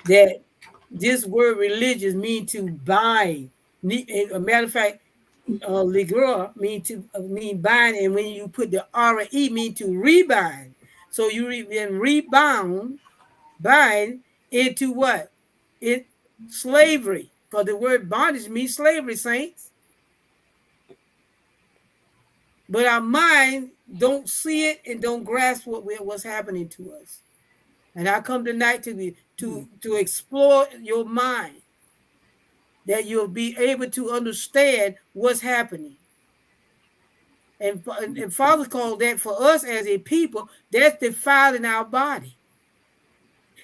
that this word religious means to bind. A matter of fact, ligura mean bind, and when you put the R-E mean to rebind. So you then rebound, bind into what? It slavery. Because the word bondage means slavery, saints. But our mind don't see it and don't grasp what's happening to us. And I come tonight to explore your mind, that you'll be able to understand what's happening. And Father called that for us as a people, that's defiling our body.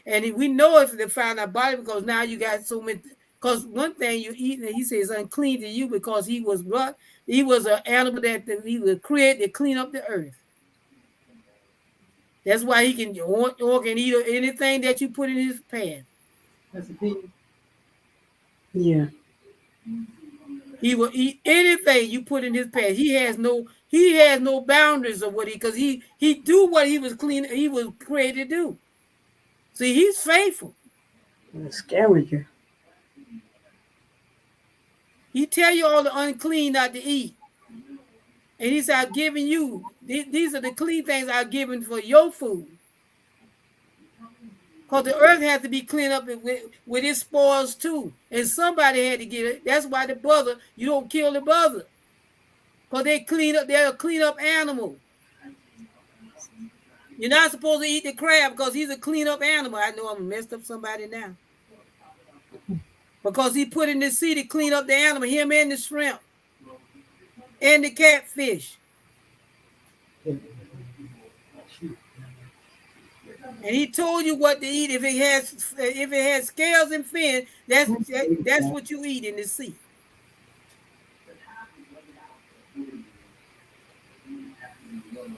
And we know it's defiling our body because now you got so many. Because one thing you eat, and he says unclean to you because he was what? He was an animal that he was created to clean up the earth. That's why he can eat anything that you put in his path. Yeah. He will eat anything you put in his path. He has no boundaries of what because he do what he was created to do. See, he's faithful. A scavenger. He tell you all the unclean not to eat. And he said, I've given you, these are the clean things I've given for your food. Because the earth has to be cleaned up with its spoils too. And somebody had to get it. That's why the brother, you don't kill the brother. Because they're a clean up animal. You're not supposed to eat the crab because he's a clean up animal. I know I'm messed up somebody now. Because he put in the sea to clean up the animal, him and the shrimp. And the catfish. And he told you what to eat. If it has scales and fins, that's what you eat in the sea.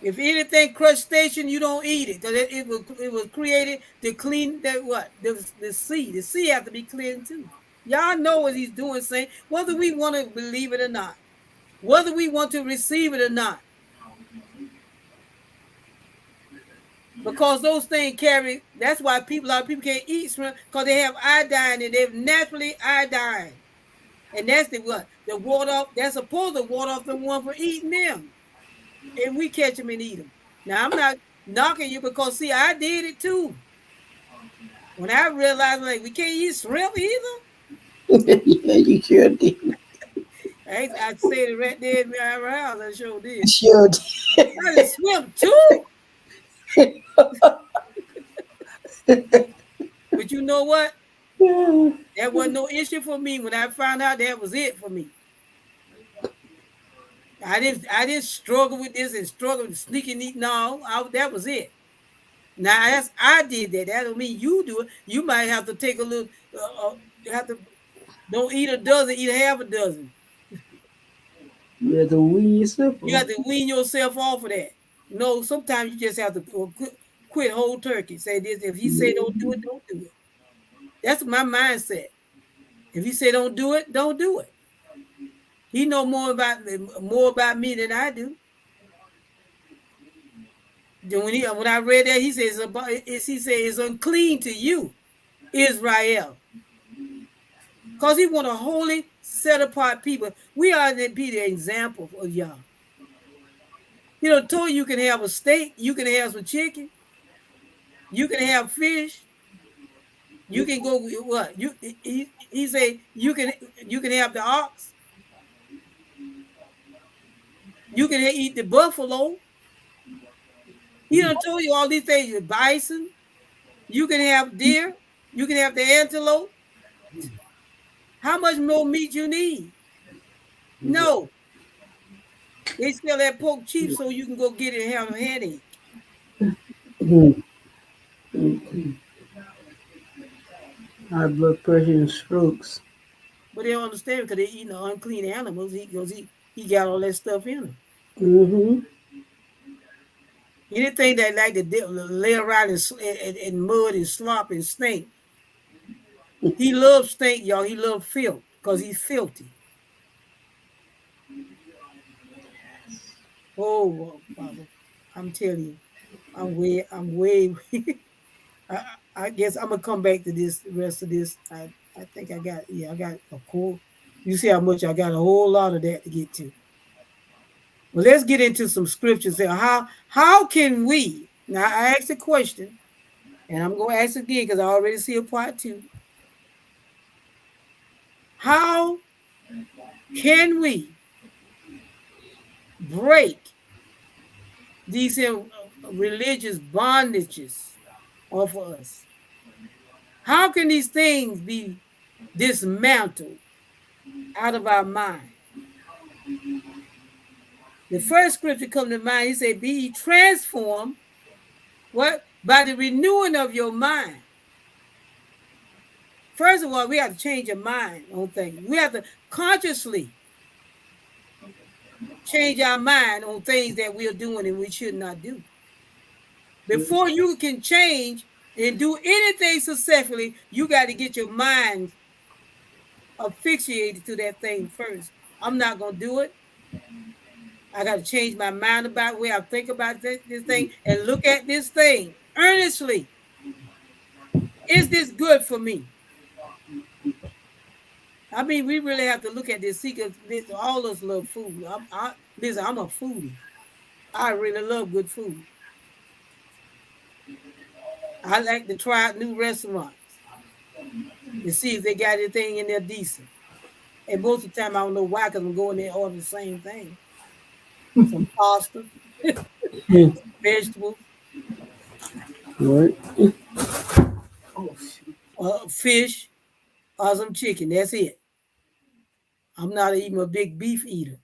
If anything crustacean, you don't eat it because it was created to clean the sea. The sea has to be clean too. Y'all know what he's doing, saying whether we want to believe it or not, whether we want to receive it or not. Because those things carry, that's why a lot of people can't eat shrimp because they have iodine and they're naturally iodine. And that's the water, that's supposed to water off the one for eating them. And we catch them and eat them. Now, I'm not knocking you because, see, I did it too. When I realized, like, we can't eat shrimp either. Yeah, you sure did. I said it right there in my house. I sure did. Sure did. I just swim too. But you know what? That wasn't no issue for me when I found out that was it for me. I didn't struggle with this and struggle with sneaking eat. No, that was it. Now I did that. That don't mean you do it. You might have to take a little. Don't eat a dozen. Eat half a dozen. You have to wean yourself. You have to wean yourself off of that. No, sometimes you just have to quit whole turkey. Say this. If he say don't do it, don't do it. That's my mindset. If he say don't do it, don't do it. He know more about me than I do. Then when I read that, he says it's unclean to you, Israel, because he want a holy, set apart people. We are to be the example of y'all. Told you can have a steak, you can have some chicken, you can have fish, you can go what he say you can have the ox, you can eat the buffalo. He done told you all these things. The bison, you can have deer, you can have the antelope. How much more meat you need? No, they sell that pork cheap so you can go get it and have a headache. Mhm. High blood pressure and strokes. But they don't understand because they're eating the unclean animals. He got all that stuff in them. Mm-hmm. Anything that like to lay around in mud and slop and stink. He loves stink, y'all. He loves filth because he's filthy. Oh, Father, I'm telling you, I'm way. I guess I'm gonna come back to this the rest of this. I think I got a cool. You see how much I got a whole lot of that to get to. Well, let's get into some scriptures there. How can we now? I asked a question, and I'm gonna ask again because I already see a part two. How can we break these religious bondages off of us? How can these things be dismantled out of our mind? The first scripture come to mind, he said, be ye transformed, what? By the renewing of your mind. First of all, we have to change your mind on things. We have to consciously change our mind on things that we're doing and we should not do. Before you can change and do anything successfully, you got to get your mind asphyxiated to that thing first. I'm not going to do it. I got to change my mind about the way I think about this thing and look at this thing earnestly. Is this good for me? I mean, we really have to look at this. See, because all of us love food. Listen, I'm a foodie. I really love good food. I like to try out new restaurants to see if they got anything in there decent. And most of the time, I don't know why, because I'm going there and order the same thing. Some pasta, vegetables, Right. fish, or some chicken. That's it. I'm not even a big beef eater.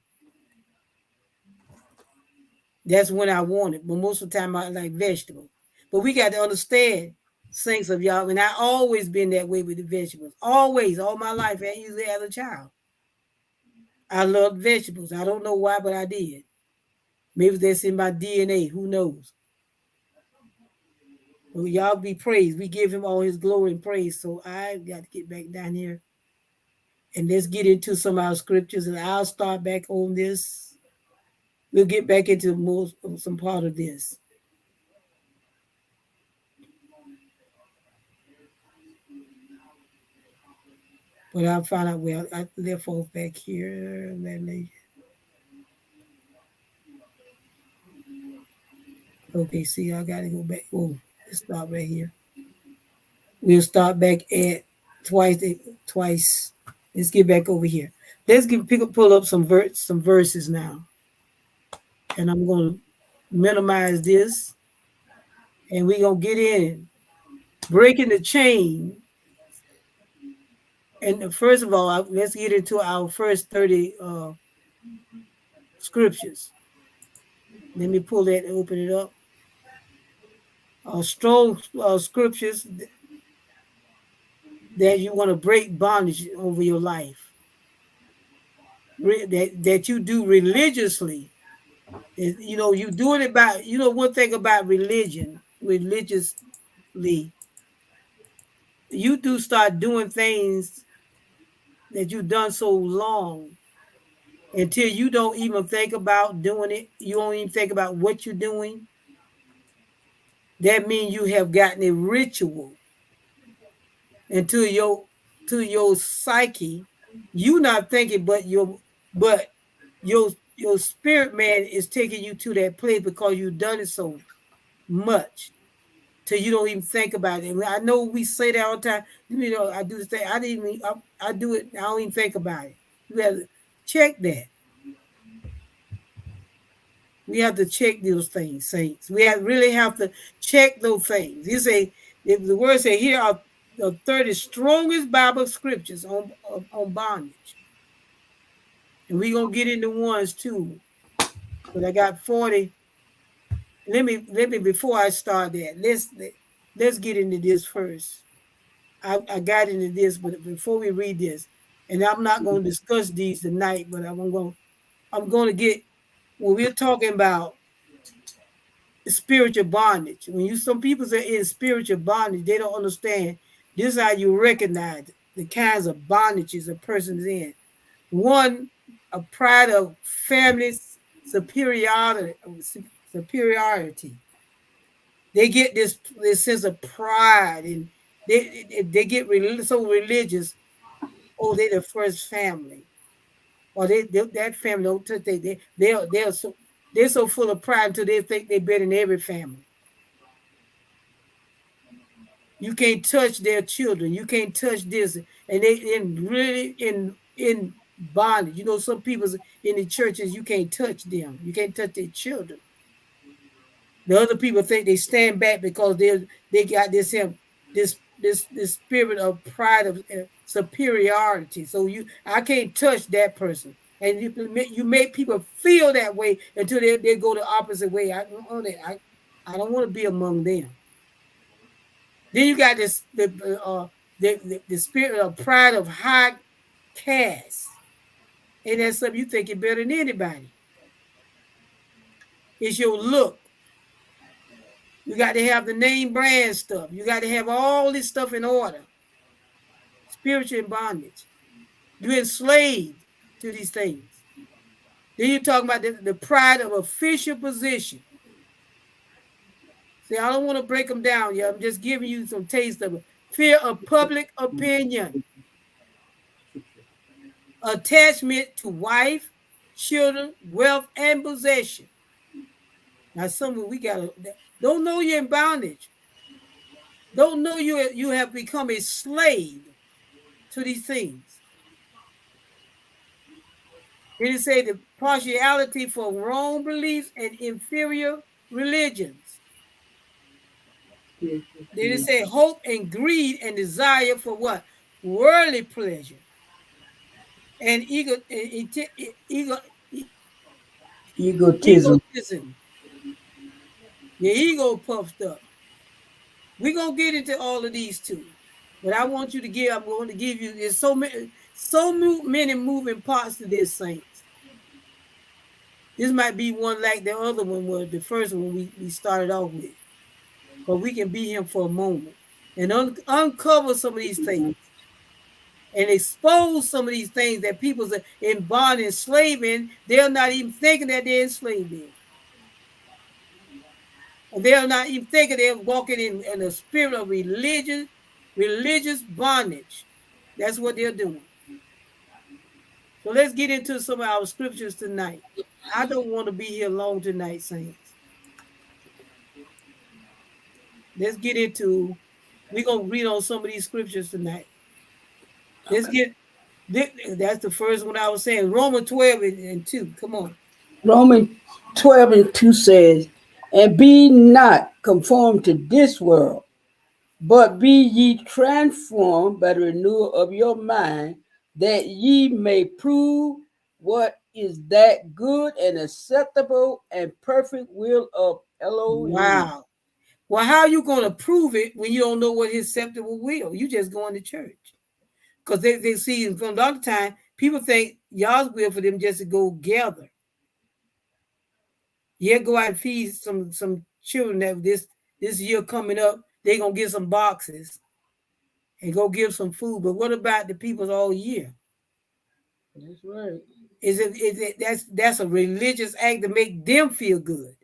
That's when I want it. But most of the time, I like vegetables. But we got to understand, saints of y'all, and I always been that way with the vegetables. Always, all my life, and usually as a child. I loved vegetables. I don't know why, but I did. Maybe that's in my DNA. Who knows? Well, y'all be praised. We give him all his glory and praise. So I got to get back down here and let's get into some of our scriptures. And I'll start back on this. We'll get back into some part of this. But I'll find out where I left off back here. Okay, see, I got to go back. Oh, let's start right here. We'll start back at twice. Let's get back over here. Let's pull up some verses now, and I'm going to minimize this, and we're gonna get in breaking the chain. And first of all, let's get into our first 30 scriptures. Let me pull that and open it up. Strong scriptures that you want to break bondage over your life. That you do religiously. You doing it by, one thing about religiously, you do start doing things that you've done so long until you don't even think about doing it. You don't even think about what you're doing. that means you have gotten a ritual into your psyche. You not thinking, but your spirit man is taking you to that place because you've done it so much till you don't even think about it. I know we say that all the time. You know, I do the thing. I didn't even. I do it. I don't even think about it. You have to check that. We have to check those things, saints. Really have to check those things. You say, if the word say, here are the 30 strongest Bible scriptures on bondage. And we're gonna get into ones too. But I got 40. Let me before I start that, let's get into this first. I got into this, but before we read this, and I'm not going to discuss these tonight, but I'm going to get when we're talking about spiritual bondage. When some people are in spiritual bondage, they don't understand. This is how you recognize the kinds of bondages a person's in. One, a pride of family superiority. They get this sense of pride, and they get so religious. Oh, they the first family, or that family don't touch. They're so full of pride until they think they're better than every family. You can't touch their children. You can't touch this, and they really in bondage. You know, some people in the churches you can't touch them. You can't touch their children. The other people think they stand back because they got this spirit of pride of superiority. So I can't touch that person, and you make people feel that way until they go the opposite way. I don't want to be among them. Then you got the spirit of pride of high caste, and that's something you think you're better than anybody. It's your look. You got to have the name brand stuff. You got to have all this stuff in order. Spiritual bondage. You're enslaved to these things. Then you're talking about the pride of official position. See, I don't want to break them down. Yeah, I'm just giving you some taste of it. Fear of public opinion. Attachment to wife, children, wealth, and possession. Now, some of we gotta don't know you're in bondage. Don't know you have become a slave to these things. Then it say the partiality for wrong beliefs and inferior religions. Then it say hope and greed and desire for what? Worldly pleasure. And Egotism. Your ego puffed up. We're gonna get into all of these too. But I'm going to give you there's so many moving parts to this, saints. This might be one like the other one was the first one we started off with. But we can be him for a moment and uncover some of these things and expose some of these things that people's in bond enslaving. They're not even thinking that they're enslaved in. Or they're not even thinking they're walking in a spirit of religious bondage. That's what they're doing. So let's get into some of our scriptures tonight. I don't want to be here long tonight, saints. Let's get into, we're going to read on some of these scriptures tonight. Let's get, that's the first one I was saying, Romans 12 and 2. Come on. Romans 12 and 2 says, and be not conformed to this world, but be ye transformed by the renewal of your mind, that ye may prove what is that good and acceptable and perfect will of Elohim. Wow. Well, how are you going to prove it when you don't know what his acceptable will? You just going to church. Because they see from the other time, people think y'all's will for them just to go gather. Yeah, go out and feed some children that this year coming up, they're going to get some boxes and go give some food. But what about the people all year? That's right. That's a religious act to make them feel good.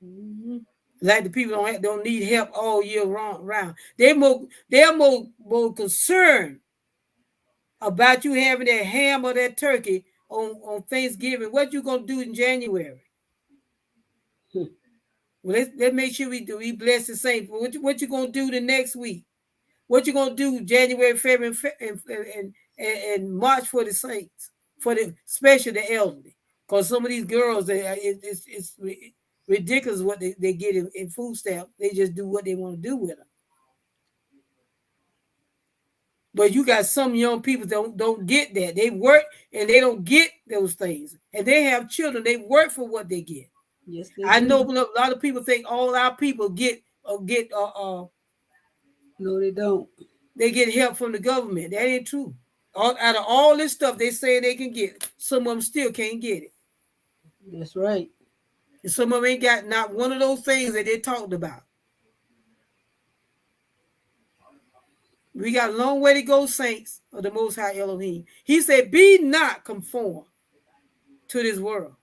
Mm-hmm. Like the people don't need help all year round. They're more concerned about you having that ham or that turkey on Thanksgiving. What you gonna do in January? Well, let's make sure we bless the saints. What you gonna do the next week? What you gonna do January, February, and March for the saints, for the especially the elderly? Because some of these girls, it's ridiculous what they get in food stamp. They just do what they want to do with them. But you got some young people don't get that. They work and they don't get those things, and they have children. They work for what they get. Yes, they I do. know a lot of people think all our people get No, they don't. they get help from the government. That ain't true. Out of all this stuff they say they can get, some of them still can't get it. That's right. And some of them ain't got not one of those things that they talked about. We got a long way to go, saints of the Most High Elohim. He said, be not conformed to this world.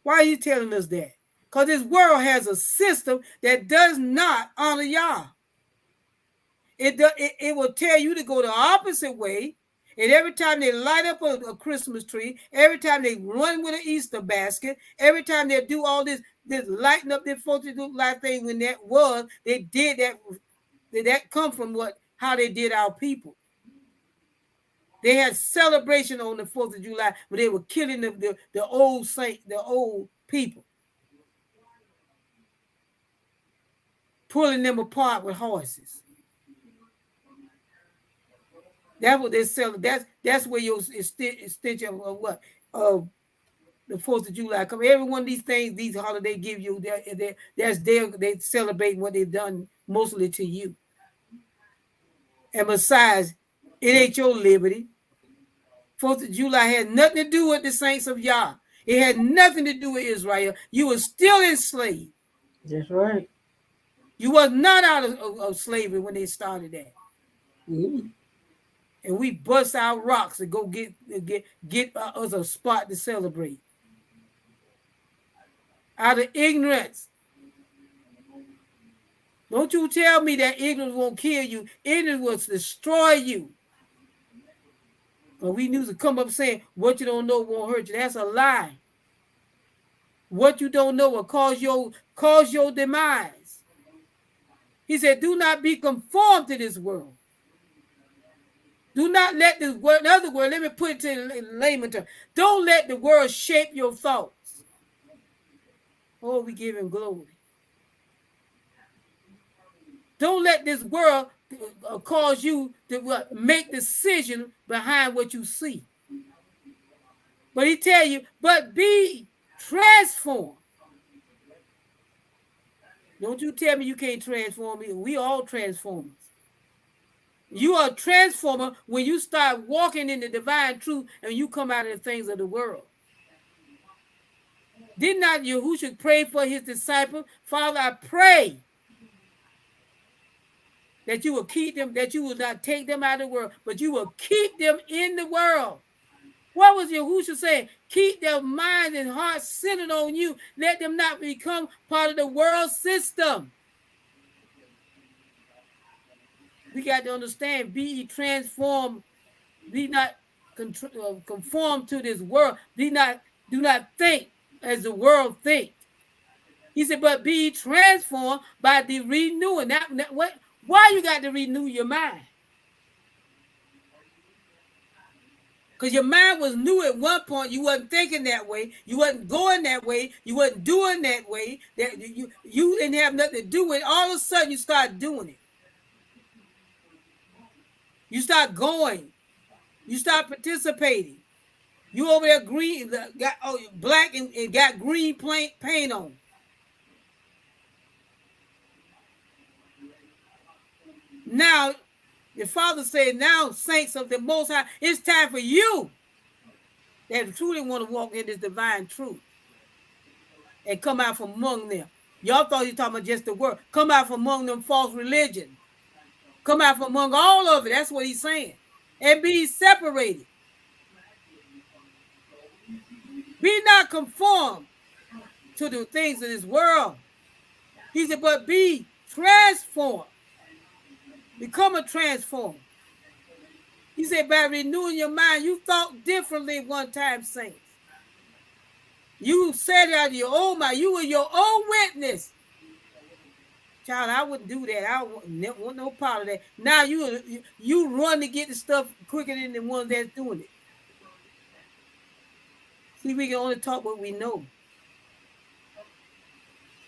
Why are you telling us that? Because this world has a system that does not honor Yah. It will tell you to go the opposite way. And every time they light up a Christmas tree, every time they run with an Easter basket, every time they do all this lighting up their 4th of July thing, when they did that. That come from how they did our people. They had celebration on the 4th of July where they were killing the old the old people, pulling them apart with horses. That's what they sell. That's where your extension of what of the 4th of July come. Every one of these things, these holidays give you, they celebrate what they've done mostly to you. And besides, it ain't your liberty. 4th of July had nothing to do with the saints of Yah. It had nothing to do with Israel. You were still enslaved. That's right. You was not out of slavery when they started that. Mm-hmm. And we bust our rocks and go get us a spot to celebrate. Out of ignorance. Don't you tell me that ignorance won't kill you. Ignorance will destroy you. But we need to come up saying, what you don't know won't hurt you. That's a lie. What you don't know will cause your demise. He said, do not be conformed to this world. Do not let this world, in other words, let me put it in layman terms. Don't let the world shape your thoughts. Oh, we give him glory. Don't let this world cause you to make decisions behind what you see. But he tell you, but be transformed. Don't you tell me you can't transform me. We all transformers. You are a transformer when you start walking in the divine truth and you come out of the things of the world. Did not Yahushua pray for his disciples? Father, I pray that you will keep them, that you will not take them out of the world, but you will keep them in the world. What was Yahushua saying? Keep their minds and hearts centered on you. Let them not become part of the world system. We got to understand, be transformed, be not conform to this world. Do not think as the world thinks. He said, but be transformed by the renewing. Why you got to renew your mind? Because your mind was new at one point. You wasn't thinking that way. You wasn't going that way. You wasn't doing that way. That you didn't have nothing to do with it. All of a sudden, you start doing it. You start going. You start participating. You over there black and got green paint on. Now, the Father said, now, saints of the Most High, it's time for you that truly want to walk in this divine truth and come out from among them. Y'all thought he was talking about just the word. Come out from among them false religion. Come out from among all of it. That's what he's saying. And be separated. Be not conformed to the things of this world. He said, but be transformed. Become a transformer. He said, by renewing your mind, you thought differently one time, saints. You said it out of your own mind. You were your own witness. Child, I wouldn't do that. I wouldn't want no part of that. Now you run to get the stuff quicker than the one that's doing it. See, we can only talk what we know.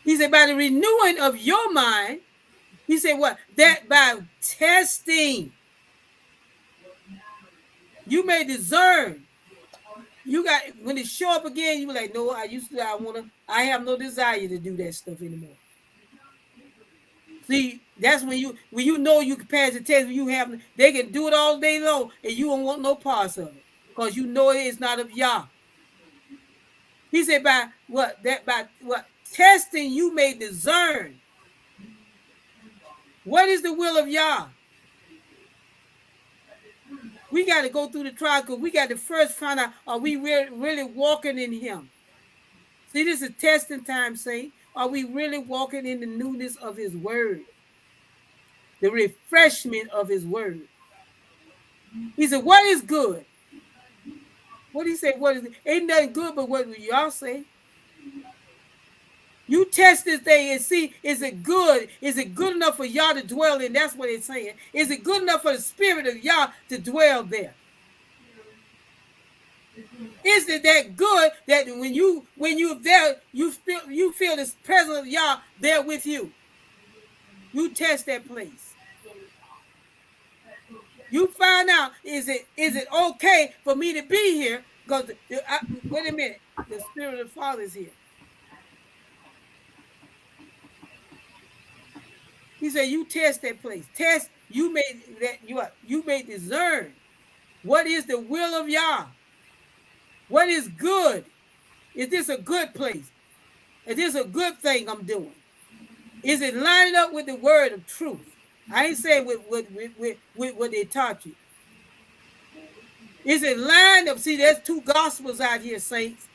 He said, by the renewing of your mind, he said what? That by testing, you may discern. You got, when it show up again, you be like, no, I have no desire to do that stuff anymore. See, that's when you know you can pass the test. When they can do it all day long, and you don't want no parts of it, because you know it is not of Yah. He said, by what testing you may discern. What is the will of Yah? We got to go through the trial, because we got to first find out, are we really walking in Him? See, this is testing time, saint. Are we really walking in the newness of His word? The refreshment of His word. He said, what is good? What did he say? What is it? Ain't nothing good but what y'all say. You test this thing and see, is it good? Is it good enough for y'all to dwell in? That's what it's saying. Is it good enough for the spirit of y'all to dwell there? Is it that good that when you're there, you feel this presence of Yah there with you? You test that place. You find out, is it okay for me to be here? Because wait a minute, the Spirit of the Father is here. He said, you test that place. Test, you may discern what is the will of Yah. What is good? Is this a good place? Is this a good thing I'm doing? Is it lining up with the word of truth? I ain't saying with what they taught you. Is it lined up? See, there's two gospels out here, saints.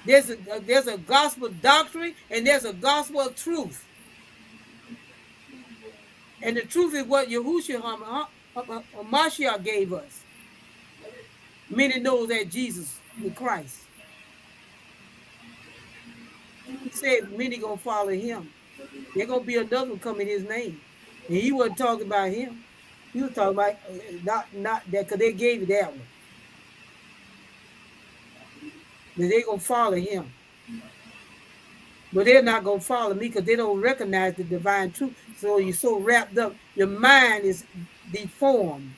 There's a gospel doctrine, and there's a gospel of truth. And the truth is what Yahushua HaMashiach gave us. Many know that Jesus is Christ. He said many gonna follow him. There's gonna be another one come in his name. And he wasn't talking about him. He was talking about not that, because they gave you that one. That they're gonna follow him. But they're not gonna follow me because they don't recognize the divine truth. So you're so wrapped up, your mind is deformed.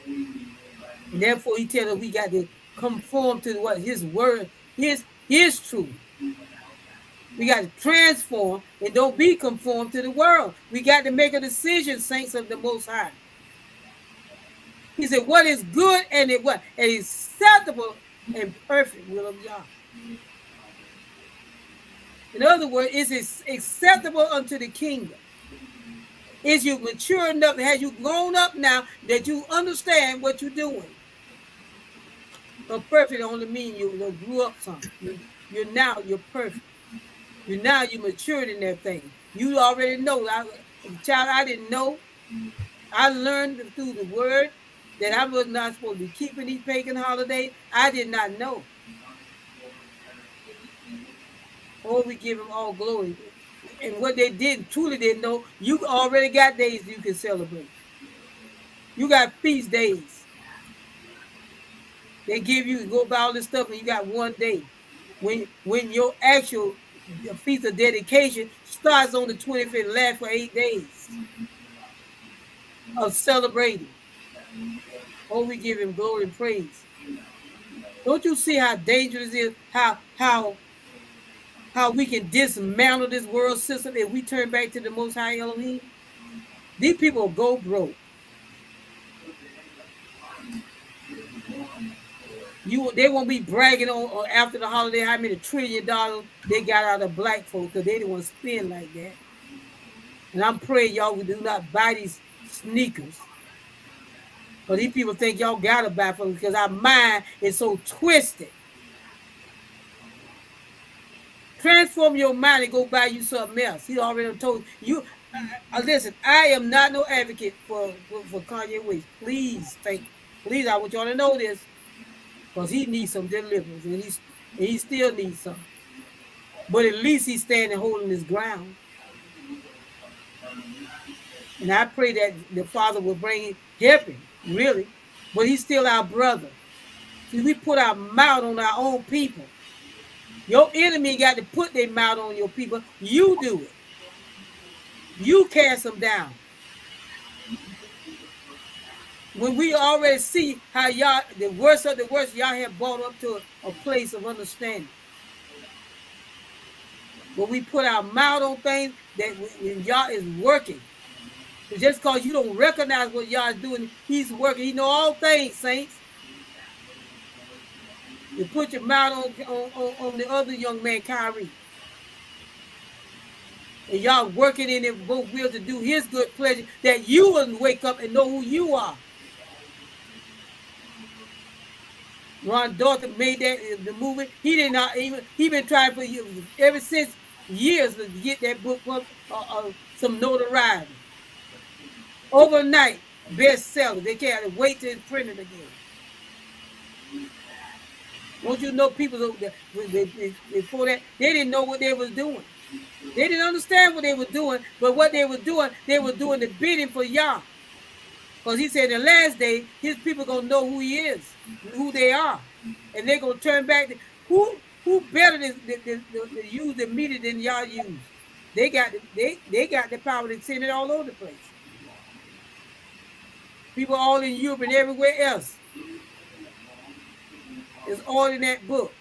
And therefore he tells us we got to conform to what his word, his truth. We got to transform and don't be conformed to the world. We got to make a decision, saints of the Most High. He said, what is good and what? An acceptable and perfect will of Yah. In other words, is it acceptable unto the kingdom? Is you mature enough? Have you grown up now that you understand what you're doing? But perfect only means you grew up something. You're perfect. You matured in that thing. You already know. Child, I didn't know. I learned through the word that I was not supposed to be keeping these pagan holidays. I did not know. Oh, we give him all glory. And what they truly didn't know, you already got days you can celebrate. You got feast days. They give you go buy all this stuff and you got one day. When your actual feast of dedication starts on the 25th, lasts for 8 days of celebrating. Oh, we give him glory and praise. Don't you see how dangerous it is? How we can dismantle this world system if we turn back to the Most High Elohim? These people go broke. They won't be bragging on after the holiday how many $1 trillion they got out of black folks because they didn't want to spend like that. And I'm praying y'all do not buy these sneakers. But these people think y'all gotta buy from them because our mind is so twisted. Transform your mind and go buy you something else. He already told you. Listen, I am not no advocate for Kanye West. Please, please, I want y'all to know this because he needs some deliverance, and he still needs some. But at least he's standing holding his ground. And I pray that the Father will help him, really. But he's still our brother. See, we put our mouth on our own people. Your enemy got to put their mouth on your people. You do it. You cast them down. When we already see how y'all, the worst of the worst, y'all have brought up to a place of understanding. But we put our mouth on things that when y'all is working. But just because you don't recognize what y'all is doing, he's working. He know all things, saints. You put your mouth on the other young man, Kyrie. And y'all working in it both wills to do his good pleasure, that you will wake up and know who you are. Ron Dalton made the movie. He did not even. He been trying for years, ever since years to get that book some notoriety. Overnight bestseller. They can't wait till it's printed again. Don't you know people before that they didn't know what they was doing. They didn't understand what they were doing, but what they were doing the bidding for Yah. Because he said in the last day, his people gonna know who he is, who they are, and they're gonna turn back. Who better to use the media than y'all use? They got the power to send it all over the place. People all in Europe and everywhere else is all in that book.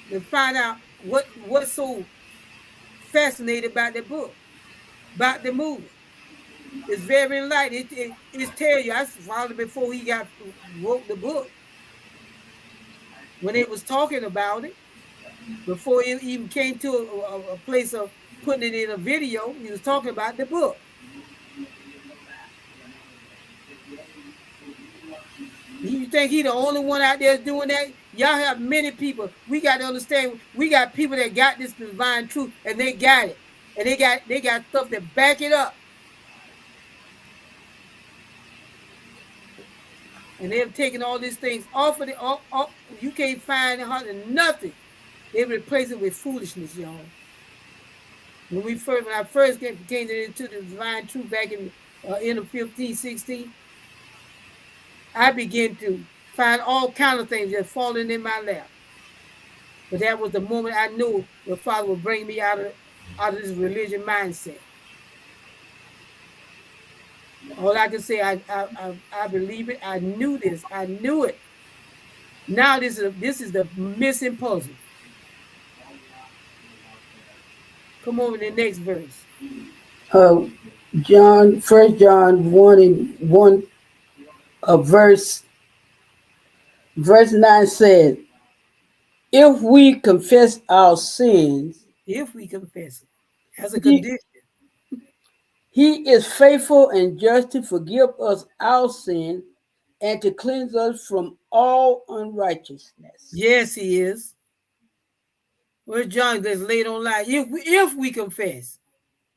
To find out what's so fascinated about the book, about the movie. It's very enlightening. It tells you. I found it before he wrote the book. When they was talking about it, before it even came to a place of putting it in a video, he was talking about the book. You think he the only one out there doing that? Y'all have many people. We got to understand. We got people that got this divine truth, and they got it, and they got stuff that back it up. And they've taken all these things off of you can't find nothing. They replace it with foolishness, y'all. When I first came into the divine truth back in of 15, 16, I began to find all kinds of things that falling in my lap. But that was the moment I knew the Father would bring me out of this religion mindset. All I can say, I believe it. I knew this. I knew it. Now this is the missing puzzle. Come over to the next verse. 1 John 1:1, verse 9 says, if we confess our sins, as a condition, he is faithful and just to forgive us our sin and to cleanse us from all unrighteousness. Yes, he is. Where's John that's laid on line? If we confess,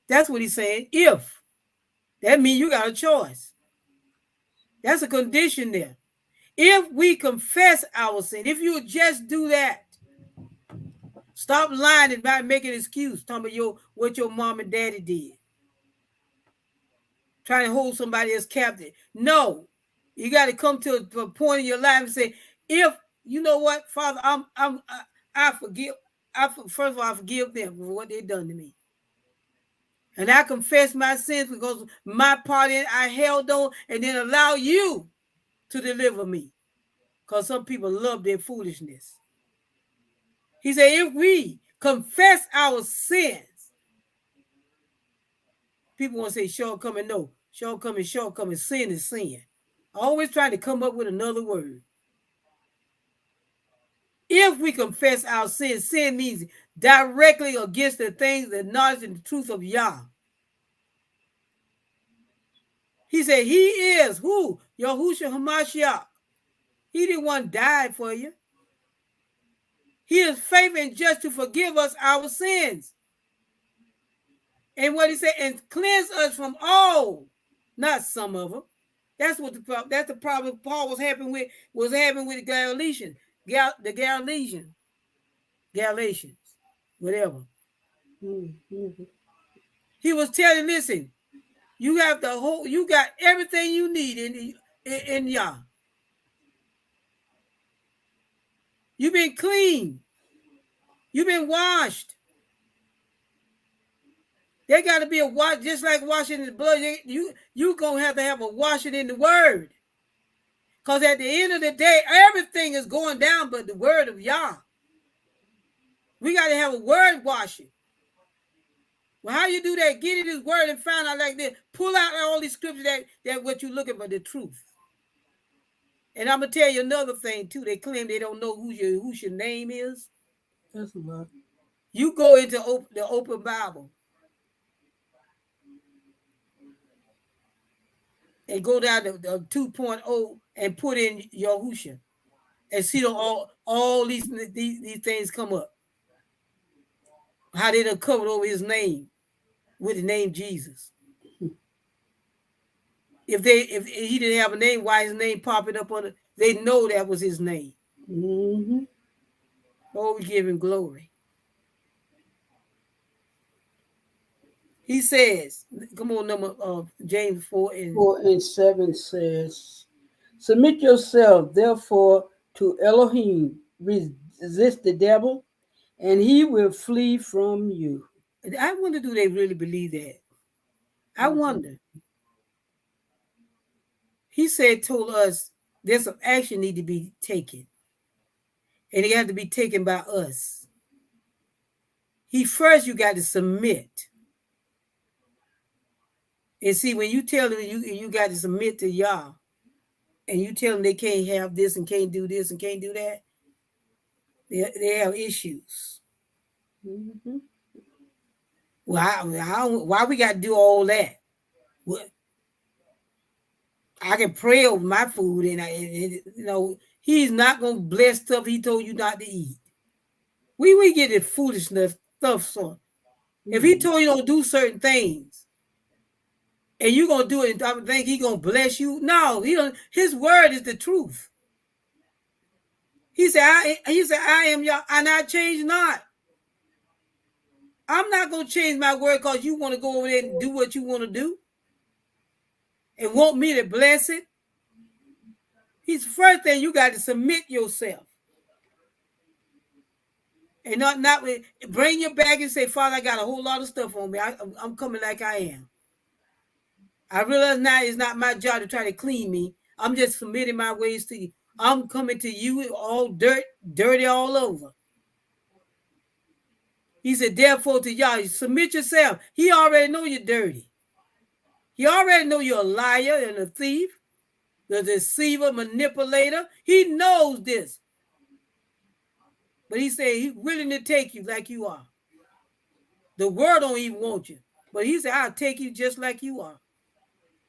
that's what he's saying. If that means you got a choice. That's a condition there. If we confess our sin, if you just do that, stop lying about making an excuse, talking about what your mom and daddy did, trying to hold somebody else captive. No, you got to come to a point in your life and say, if you know what, Father, I forgive. First of all, I forgive them for what they done to me. And I confess my sins because my part in I held on and then allow you to deliver me. Because some people love their foolishness. He said, if we confess our sins, people want to say shortcoming. No, shortcoming, sin is sin. Always trying to come up with another word. If we confess our sins, sin means directly against the things, the knowledge and the truth of Yah. He said, he is who? Yahushua HaMashiach. He the one died for you. He is faithful and just to forgive us our sins. And what he said, and cleanse us from all, not some of them. That's what that's the problem Paul was having with the Galatians, Galatians, whatever. Mm-hmm. He was telling, listen, you got everything you need in y'all. You've been clean. You've been washed. There got to be a wash, just like washing in the blood. You gonna have a washing in the word. Because at the end of the day, everything is going down but the word of Yah. We got to have a word washing. Well, how you do that? Get in his word and find out like this. Pull out all these scriptures that what you're looking for, the truth. And I'm going to tell you another thing, too. They claim they don't know who your name is. That's a lot. You go into the open Bible and go down to 2.0 and put in Yahusha and see all these things come up. How they done covered over his name with the name Jesus. If he didn't have a name, why his name popping up on it? They know that was his name. Mm-hmm. Oh, we give him glory. He says, come on, number James 4:7 says, submit yourself, therefore, to Elohim. Resist the devil, and he will flee from you. I wonder, do they really believe that? I wonder. He told us there's some action need to be taken. And it has to be taken by us. First, you got to submit. And see, when you tell them you got to submit to Yah, and you tell them they can't have this and can't do this and can't do that, they have issues. Mm-hmm. Why we got to do all that? What? I can pray over my food, and he's not going to bless stuff he told you not to eat. We get the foolishness stuff, so if he told you don't do certain things, and you're going to do it, and I think he's going to bless you. No, he don't. His word is the truth. He said, I am Yah, and I change not. I'm not going to change my word because you want to go over there and do what you want to do and want me to bless it. He's the first thing you got to submit yourself. And not bring your bag and say, Father, I got a whole lot of stuff on me. I'm coming like I am. I realize now it's not my job to try to clean me. I'm just submitting my ways to you. I'm coming to you all dirty all over. He said, therefore to y'all, submit yourself. He already know you're dirty. He already know you're a liar and a thief, the deceiver, manipulator. He knows this. But he said he's willing to take you like you are. The world don't even want you. But he said, I'll take you just like you are.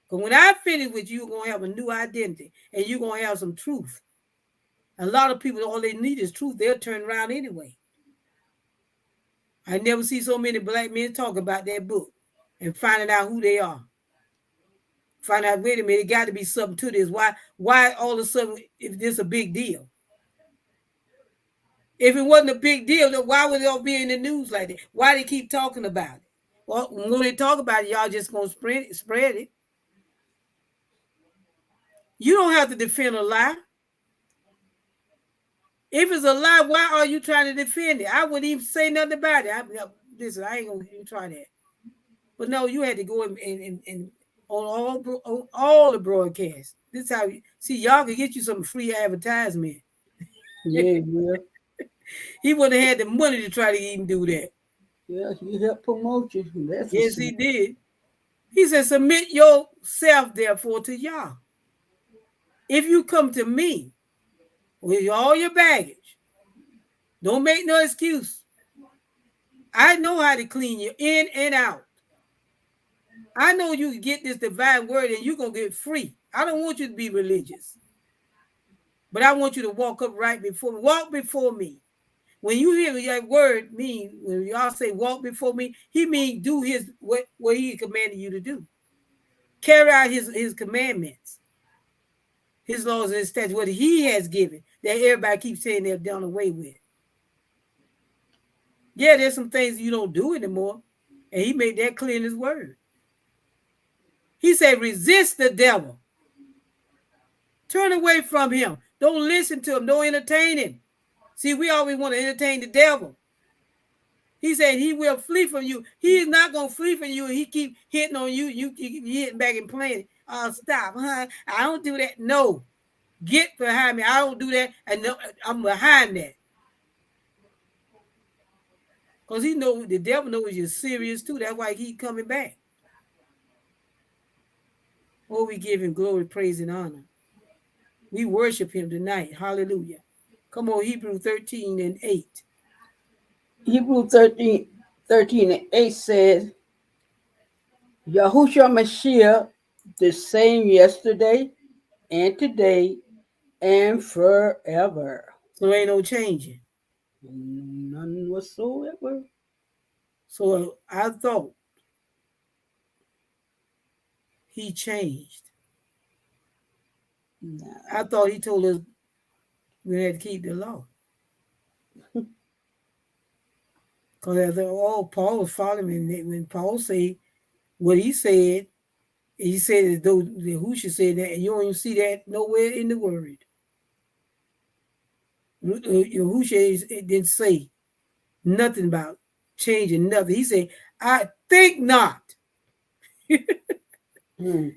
But when I finish with you, you're going to have a new identity. And you're going to have some truth. A lot of people, all they need is truth. They'll turn around anyway. I never see so many black men talk about that book and finding out who they are. Find out, wait a minute, it got to be something to this. Why all of a sudden, if this a big deal? If it wasn't a big deal, then why would it all be in the news like that? Why they keep talking about it? Well, when they talk about it, y'all just going to spread it. You don't have to defend a lie. If it's a lie, why are you trying to defend it? I wouldn't even say nothing about it. Listen, I ain't going to try that. But no, you had to go and on all the broadcasts. This how y'all could get you some free advertisement. Yeah, yeah. He wouldn't have had the money to try to even do that. Yeah, he helped promote you. Yes, he did. He said, submit yourself, therefore, to Yah. If you come to me with all your baggage, don't make no excuse. I know how to clean you in and out. I know you can get this divine word and you're going to get free. I don't want you to be religious. But I want you to walk up right before me. Walk before me. When you hear that word mean, when y'all say walk before me, he mean do his what he commanded you to do. Carry out his commandments, his laws and his statutes, what he has given, that everybody keeps saying they're done away with. Yeah, there's some things you don't do anymore. And he made that clear in his word. He said, resist the devil. Turn away from him. Don't listen to him. Don't entertain him. See, we always want to entertain the devil. He said he will flee from you. He is not going to flee from you. He keep hitting on you. You keep hitting back and playing. Stop, huh? I don't do that. No. Get behind me. I don't do that. And no, I'm behind that. Because he knows the devil knows you're serious too. That's why he keep coming back. Oh, we give him glory, praise, and honor. We worship him tonight. Hallelujah. Come on, Hebrews 13 and 8. Hebrews 13 and 8 says, Yahushua Mashiach, the same yesterday and today and forever. So there ain't no changing. None whatsoever. So I thought he changed. Nah. I thought he told us we had to keep the law. Because Paul was following him. When Paul said what he said as though Yahushua said that, and you don't even see that nowhere in the word. Yahushua didn't say nothing about changing nothing. He said, I think not. Think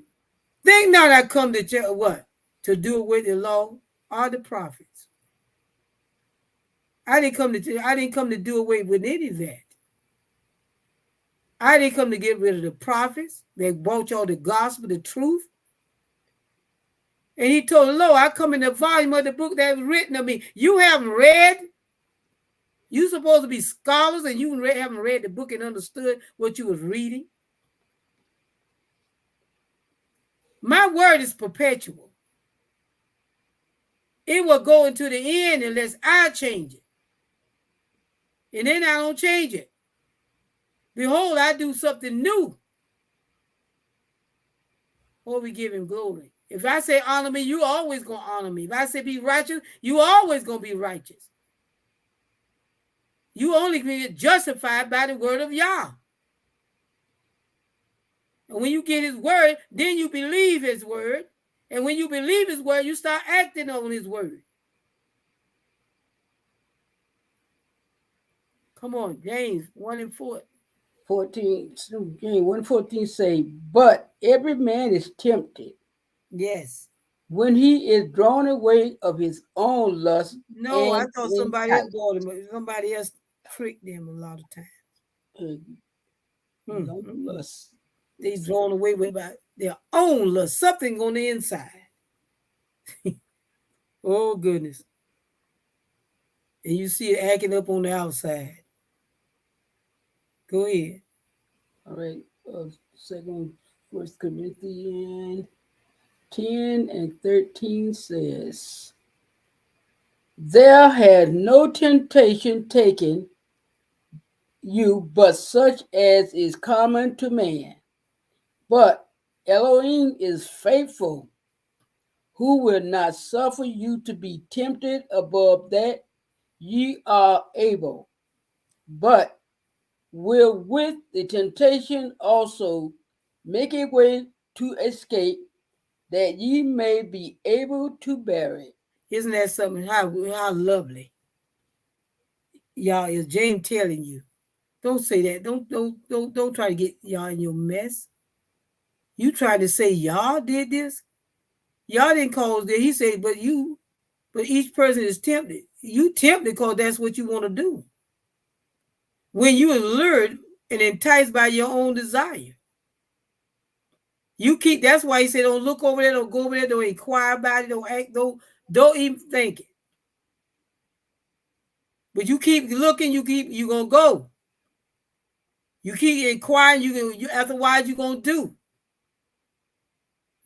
not I come to what? To do away with the law or the prophets. I didn't come to do away with any of that. I didn't come to get rid of the prophets that brought y'all the gospel, the truth. And he told the Lord, I come in the volume of the book that was written of me. You haven't read. You supposed to be scholars and you haven't read the book and understood what you was reading. My word is perpetual. It will go into the end unless I change it. And then I don't change it. Behold, I do something new. Oh, we give him glory. If I say honor me, you always going to honor me. If I say be righteous, you always going to be righteous. You only get justified by the word of Yah. And when you get his word, then you believe his word. And when you believe his word, you start acting on his word. Come on, James 1 and 4. 14, James 1:14 say, but every man is tempted. Yes. When he is drawn away of his own lust. No, I thought somebody else bought him. Somebody else tricked them a lot of times. Lust. They drawn away with their own lust, something on the inside. Oh, goodness. And you see it acting up on the outside. Go ahead. All right. First Corinthians 10 and 13 says, there had no temptation taken you but such as is common to man. But Elohim is faithful, who will not suffer you to be tempted above that ye are able, but will with the temptation also make a way to escape, that ye may be able to bear it. Isn't that something? How lovely. Y'all, is James telling you. Don't say that. Don't try to get y'all in your mess. You tried to say y'all did this. Y'all didn't cause this. He said, but each person is tempted. You tempted because that's what you want to do. When you are lured and enticed by your own desire. That's why he said, don't look over there, don't go over there, don't inquire about it, don't act, don't even think it. But you keep looking, you're gonna go. You keep inquiring, afterwards you're gonna do.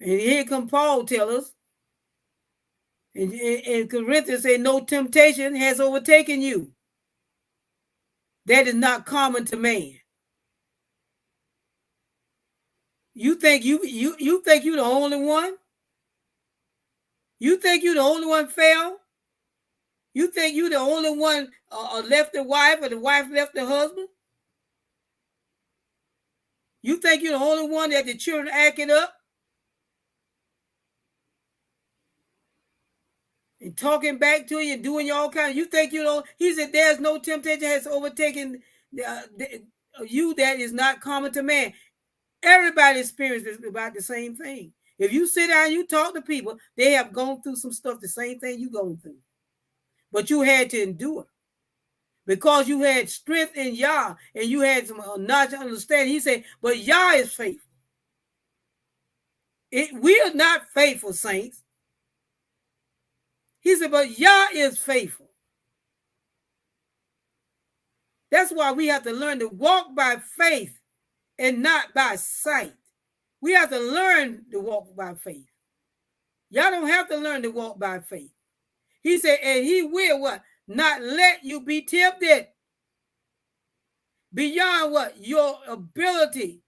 And here come Paul tell us. And Corinthians say, no temptation has overtaken you. that is not common to man. You think you think you're the only one? You think you're the only one fell? You think you're the only one left the wife or the wife left the husband? You think you're the only one that the children acting up and talking back to you and doing your all kind? You think you know? He said, "There's no temptation has overtaken you that is not common to man." Everybody experiences about the same thing. If you sit down and you talk to people, they have gone through some stuff, the same thing you going through. But you had to endure. Because you had strength in Yah and you had some knowledge and understanding. He said, but Yah is faithful. We are not faithful, saints. He said, but Yah is faithful. That's why we have to learn to walk by faith and not by sight. We have to learn to walk by faith. Y'all don't have to learn to walk by faith. He said, and he will what? Not let you be tempted beyond what? Your ability.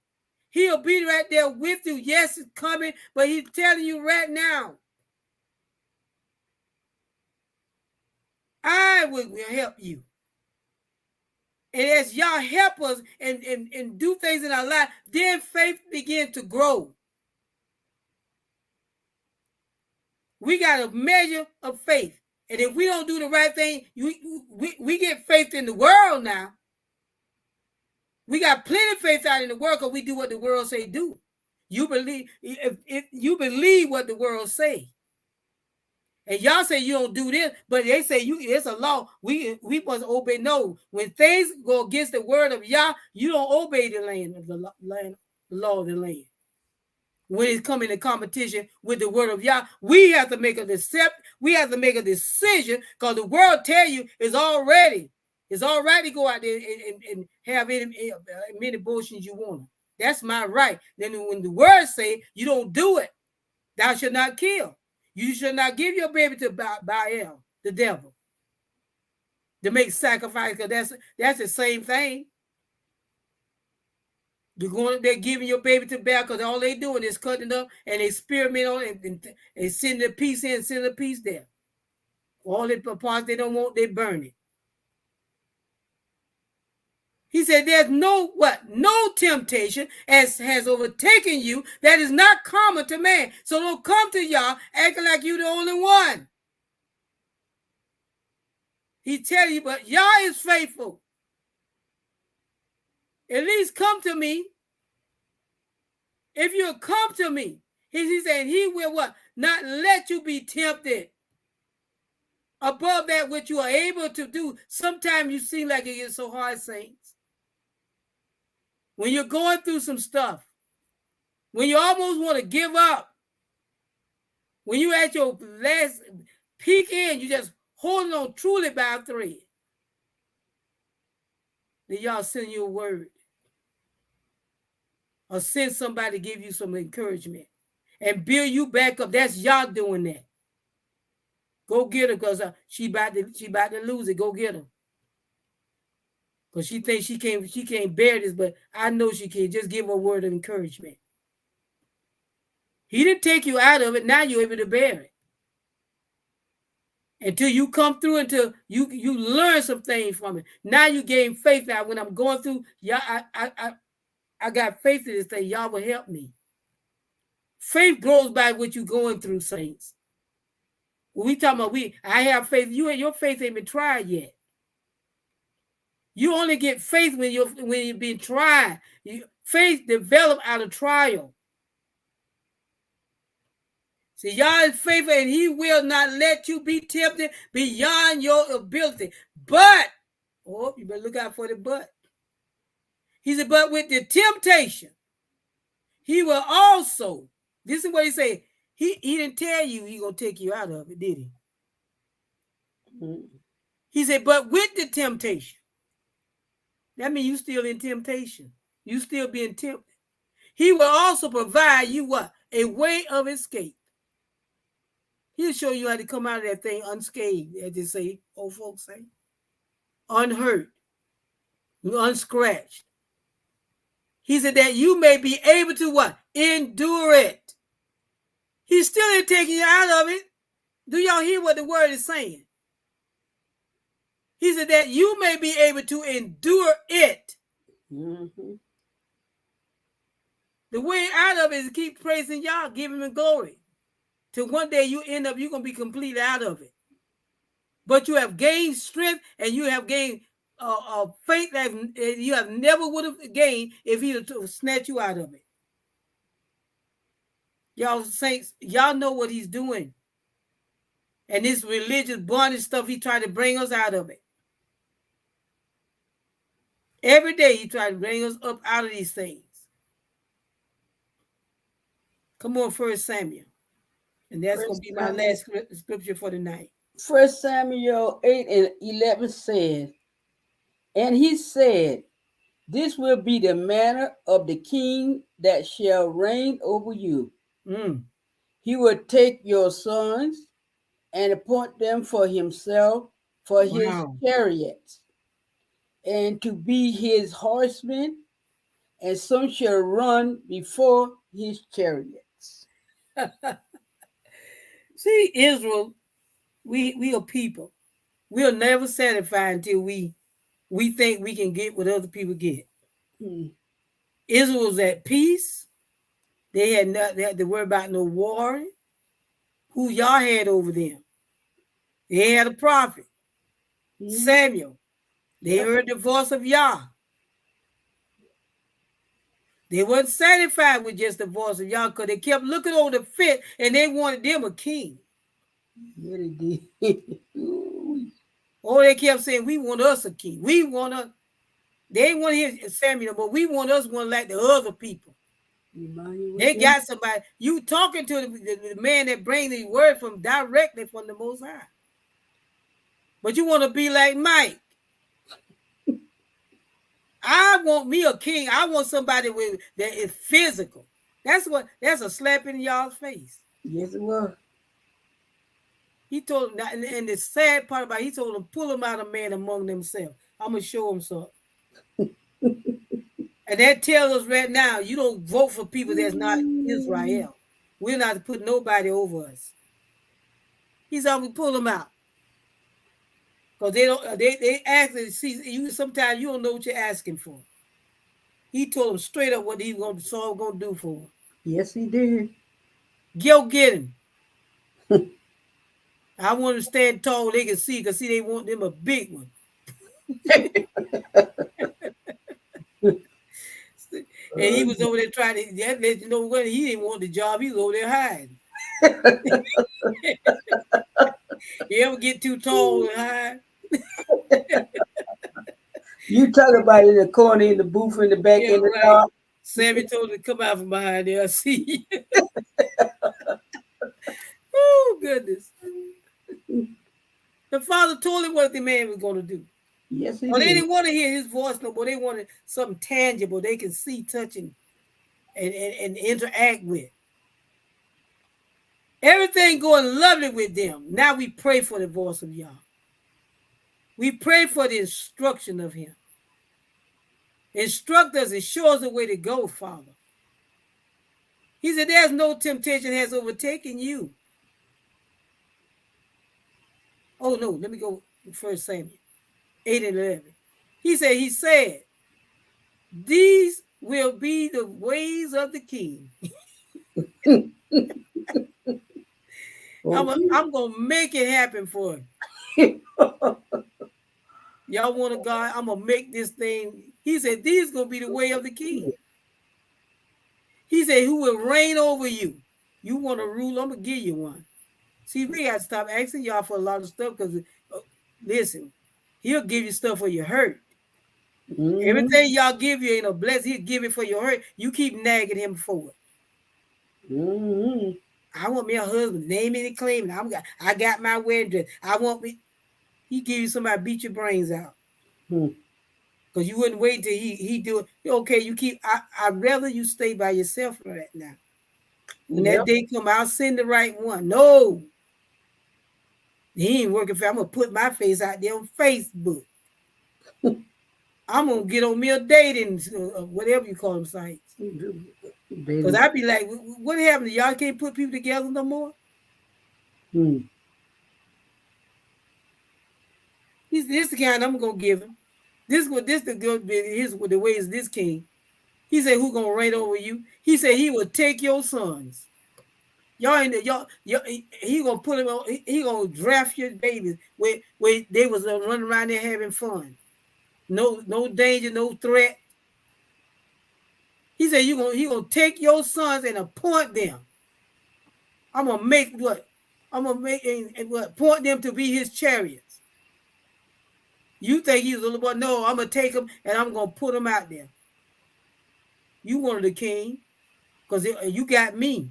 He'll be right there with you. Yes, it's coming, but he's telling you right now, I will help you. And as y'all help us and do things in our life, then faith begins to grow. We got a measure of faith. And if we don't do the right thing, we get faith in the world now. We got plenty of faith out in the world because we do what the world say do. You believe if you believe what the world say. And y'all say you don't do this, but they say it's a law. We must obey. No, when things go against the word of Yah, you don't obey the law of the land. When it's coming in competition with the word of Yah, we have to make a decision. We have to make a decision because the world tell you it's already go out there and have many abortions you want. That's my right. Then when the word say you don't do it, thou shalt not kill. You should not give your baby to Baal, the devil, to make sacrifice, because that's the same thing. You're going there giving your baby to Baal because all they doing is cutting it up and they experiment on it and send the piece in, send the piece there. All the parts they don't want, they burn it. He said, there's no temptation as has overtaken you that is not common to man. So don't come to y'all acting like you're the only one. He tell you, but Yah is faithful. At least come to me. If you'll come to me, he said he will what? Not let you be tempted above that which you are able to do. Sometimes you seem like it is so hard, saints. When you're going through some stuff, when you almost want to give up, when you at your last peak end, you just holding on truly by a thread. Then y'all send you a word. Or send somebody to give you some encouragement and build you back up. That's y'all doing that. Go get her because she about to lose it. Go get her. Because she thinks she can't bear this, but I know she can. Just give her a word of encouragement. He didn't take you out of it. Now you're able to bear it. Until you come through, until you learn some things from it. Now you gain faith. Now when I'm going through, I got faith in this thing. Y'all will help me. Faith grows by what you're going through, saints. When we talking about I have faith. Your faith ain't been tried yet. You only get faith when you've been tried. Faith develop out of trial. See, Yah is faithful, and he will not let you be tempted beyond your ability. But, you better look out for the but. He said, but with the temptation, he will also, this is what he said, he didn't tell you he going to take you out of it, did he? Mm-hmm. He said, but with the temptation, that means you still in temptation. You still being tempted. He will also provide you what? A way of escape. He'll show you how to come out of that thing unscathed, as they say, old folks say. Unhurt. unscratched. He said that you may be able to what? Endure it. He still ain't taking you out of it. Do y'all hear what the word is saying? He said that you may be able to endure it. Mm-hmm. The way out of it is to keep praising y'all, giving him glory. Till one day you're going to be completely out of it. But you have gained strength and you have gained faith that you have never would have gained if he would snatch you out of it. Y'all saints, y'all know what he's doing. And this religious bondage stuff, he tried to bring us out of it. Every day he tried to bring us up out of these things. Come on, 1 Samuel. And that's going to be my last scripture for the night. 1 Samuel 8:11 says, and he said, this will be the manner of the king that shall reign over you. He will take your sons and appoint them for himself, for his chariots, and to be his horsemen, and some shall run before his chariots. See, Israel, we are people. We'll never satisfy until we think we can get what other people get. Israel was at peace. They had to worry about no war. Who y'all had over them? They had a prophet, Samuel. They heard the voice of Yah. They weren't satisfied with just the voice of Yah because they kept looking on the fit and they wanted them a king. Yeah, they did. Oh, they kept saying, we want us a king. We want us. They ain't want to hear Samuel, but we want us one like the other people. They got somebody. You talking to the man that brings the word directly from the Most High. But you want to be like Mike. I want me a king. I want somebody that is physical. That's a slap in y'all's face. Yes, it was. He told them, and the sad part about it, he told them, pull them out of man among themselves. I'm going to show them something. And that tells us right now, you don't vote for people that's not Israel. We're not to put nobody over us. He's going to pull them out. Because they actually see you. Sometimes you don't know what you're asking for. He told them straight up what he's going to do for them. Yes, he did. Go get him. I want to stand tall. They can see, because they want them a big one. And he was over there trying to let you know when he didn't want the job. He was over there hiding. You ever get too tall and hide? You talk about it in the corner, in the booth, in the back, in the car. Sammy told him to come out from behind there. I see. Oh, goodness. The father told him what the man was going to do. Yes, he did. They didn't want to hear his voice no more. They wanted something tangible they can see, touch, and interact with. Everything going lovely with them. Now we pray for the voice of Yah. We pray for the instruction of him. Instruct us and show us the way to go, Father. He said, there's no temptation has overtaken you. Oh, no, let me go 1 Samuel 8:11. He said, these will be the ways of the king. I'm going to make it happen for him. Y'all want a God? I'm going to make this thing. He said, these going to be the way of the king. He said, who will reign over you? You want to rule? I'm going to give you one. See, we got to stop asking y'all for a lot of stuff because, listen, he'll give you stuff for your hurt. Mm-hmm. Everything y'all give you ain't a blessing. He'll give it for your hurt. You keep nagging him for it. Mm-hmm. I want me a husband. Name it and claim it. I got my wedding dress. I want me. He give you somebody beat your brains out. Because you wouldn't wait till he do it. Okay, you keep. I'd rather you stay by yourself right now. When that day come, I'll send the right one. No. He ain't working for. I'm gonna put my face out there on Facebook. I'm gonna get on me a dating, whatever you call them sites. Because I'd be like, what happened? Y'all can't put people together no more? This the kind I'm gonna give him. This the good his the way is this king. He said, who gonna reign over you? He said he will take your sons. Y'all in the y'all he gonna put him on, he gonna draft your babies where they was running around there having fun. No danger, no threat. He said he gonna take your sons and appoint them. I'm gonna make what? I'm gonna make and what point them to be his chariots. You think he's a little boy? No, I'm gonna take him and I'm gonna put him out there. You wanted the king because you got me.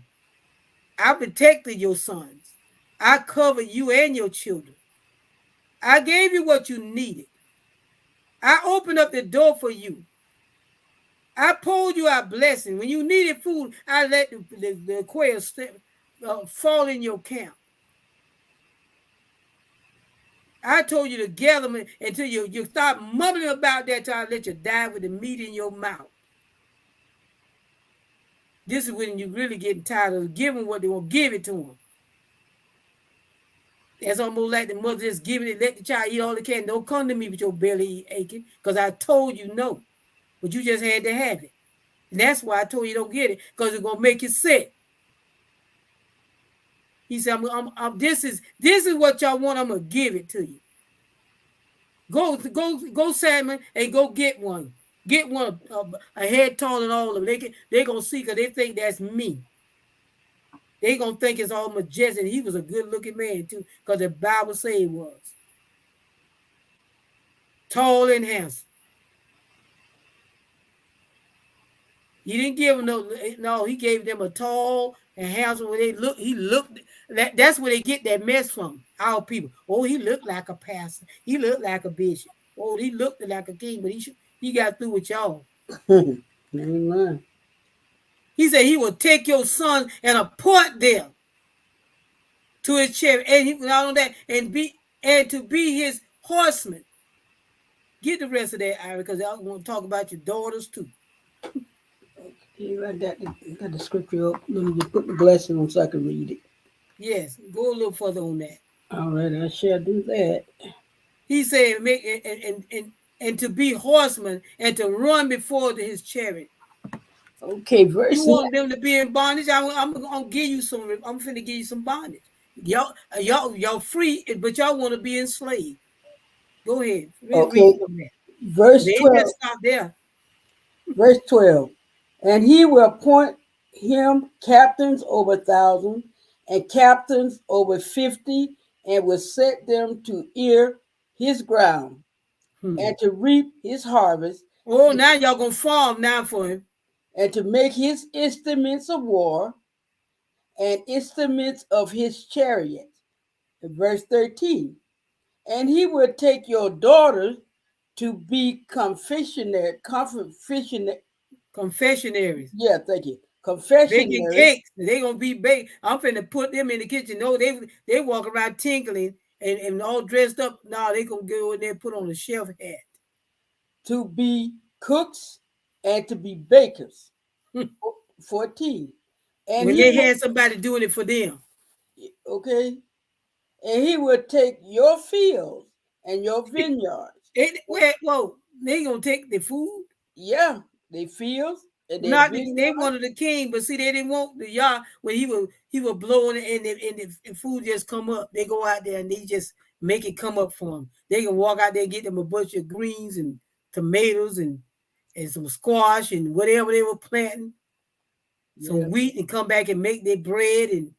I protected your sons. I covered you and your children. I gave you what you needed. I opened up the door for you. I pulled you out blessing. When you needed food, I let the quails fall in your camp. I told you to gather them until you start mumbling about that till I let you die with the meat in your mouth. This is when you're really getting tired of giving what they want. Give it to them. That's almost like the mother just giving it, let the child eat all they can. Don't come to me with your belly aching because I told you no. But you just had to have it. And that's why I told you don't get it, because it's going to make you sick. He said, this is what y'all want. I'm going to give it to you. Go, Salmon, and go get one. Get one a head taller than all of them. They're going to see because they think that's me. They're going to think it's all majestic. He was a good-looking man, too, because the Bible says he was. Tall and handsome. He didn't give them no, he gave them a tall and handsome when he looked, that's where they get that mess from, our people. Oh, he looked like a pastor. He looked like a bishop. Oh, he looked like a king, but he got through with y'all. Amen. He said he will take your sons and appoint them to his chariot, and not on that, and to be his horsemen. Get the rest of that, Ira, because I want to talk about your daughters too. You got the scripture up. Let me just put the blessing on so I can read it. Yes, go a little further on that. All right, I shall do that. He said, and to be horsemen and to run before his chariot. Okay, verse. You want them to be in bondage? I'm gonna give you some. I'm finna give you some bondage. Y'all free, but y'all want to be enslaved. Go ahead. Okay, verse 12. Stop there. Verse 12. And he will appoint him captains over 1,000 and captains over 50, and will set them to ear his ground and to reap his harvest. Oh, now y'all gonna farm now for him. And to make his instruments of war and instruments of his chariot. Verse 13. And he will take your daughters to be confessionaries. Yeah, thank you. Confessionaries. Baking cakes. They gonna be baked. I'm finna put them in the kitchen. No, they walk around tinkling and all dressed up. No, they gonna go in there and put on a chef hat. To be cooks and to be bakers. 14. And when they had somebody doing it for them. Okay. And he will take your fields and your vineyards. Whoa, they gonna take the food? Yeah, they fields. And they wanted the king, but see, they didn't want the yard when he was blowing and the food just come up. They go out there and they just make it come up for them. They can walk out there and get them a bunch of greens and tomatoes and some squash and whatever they were planting, some wheat, and come back and make their bread. And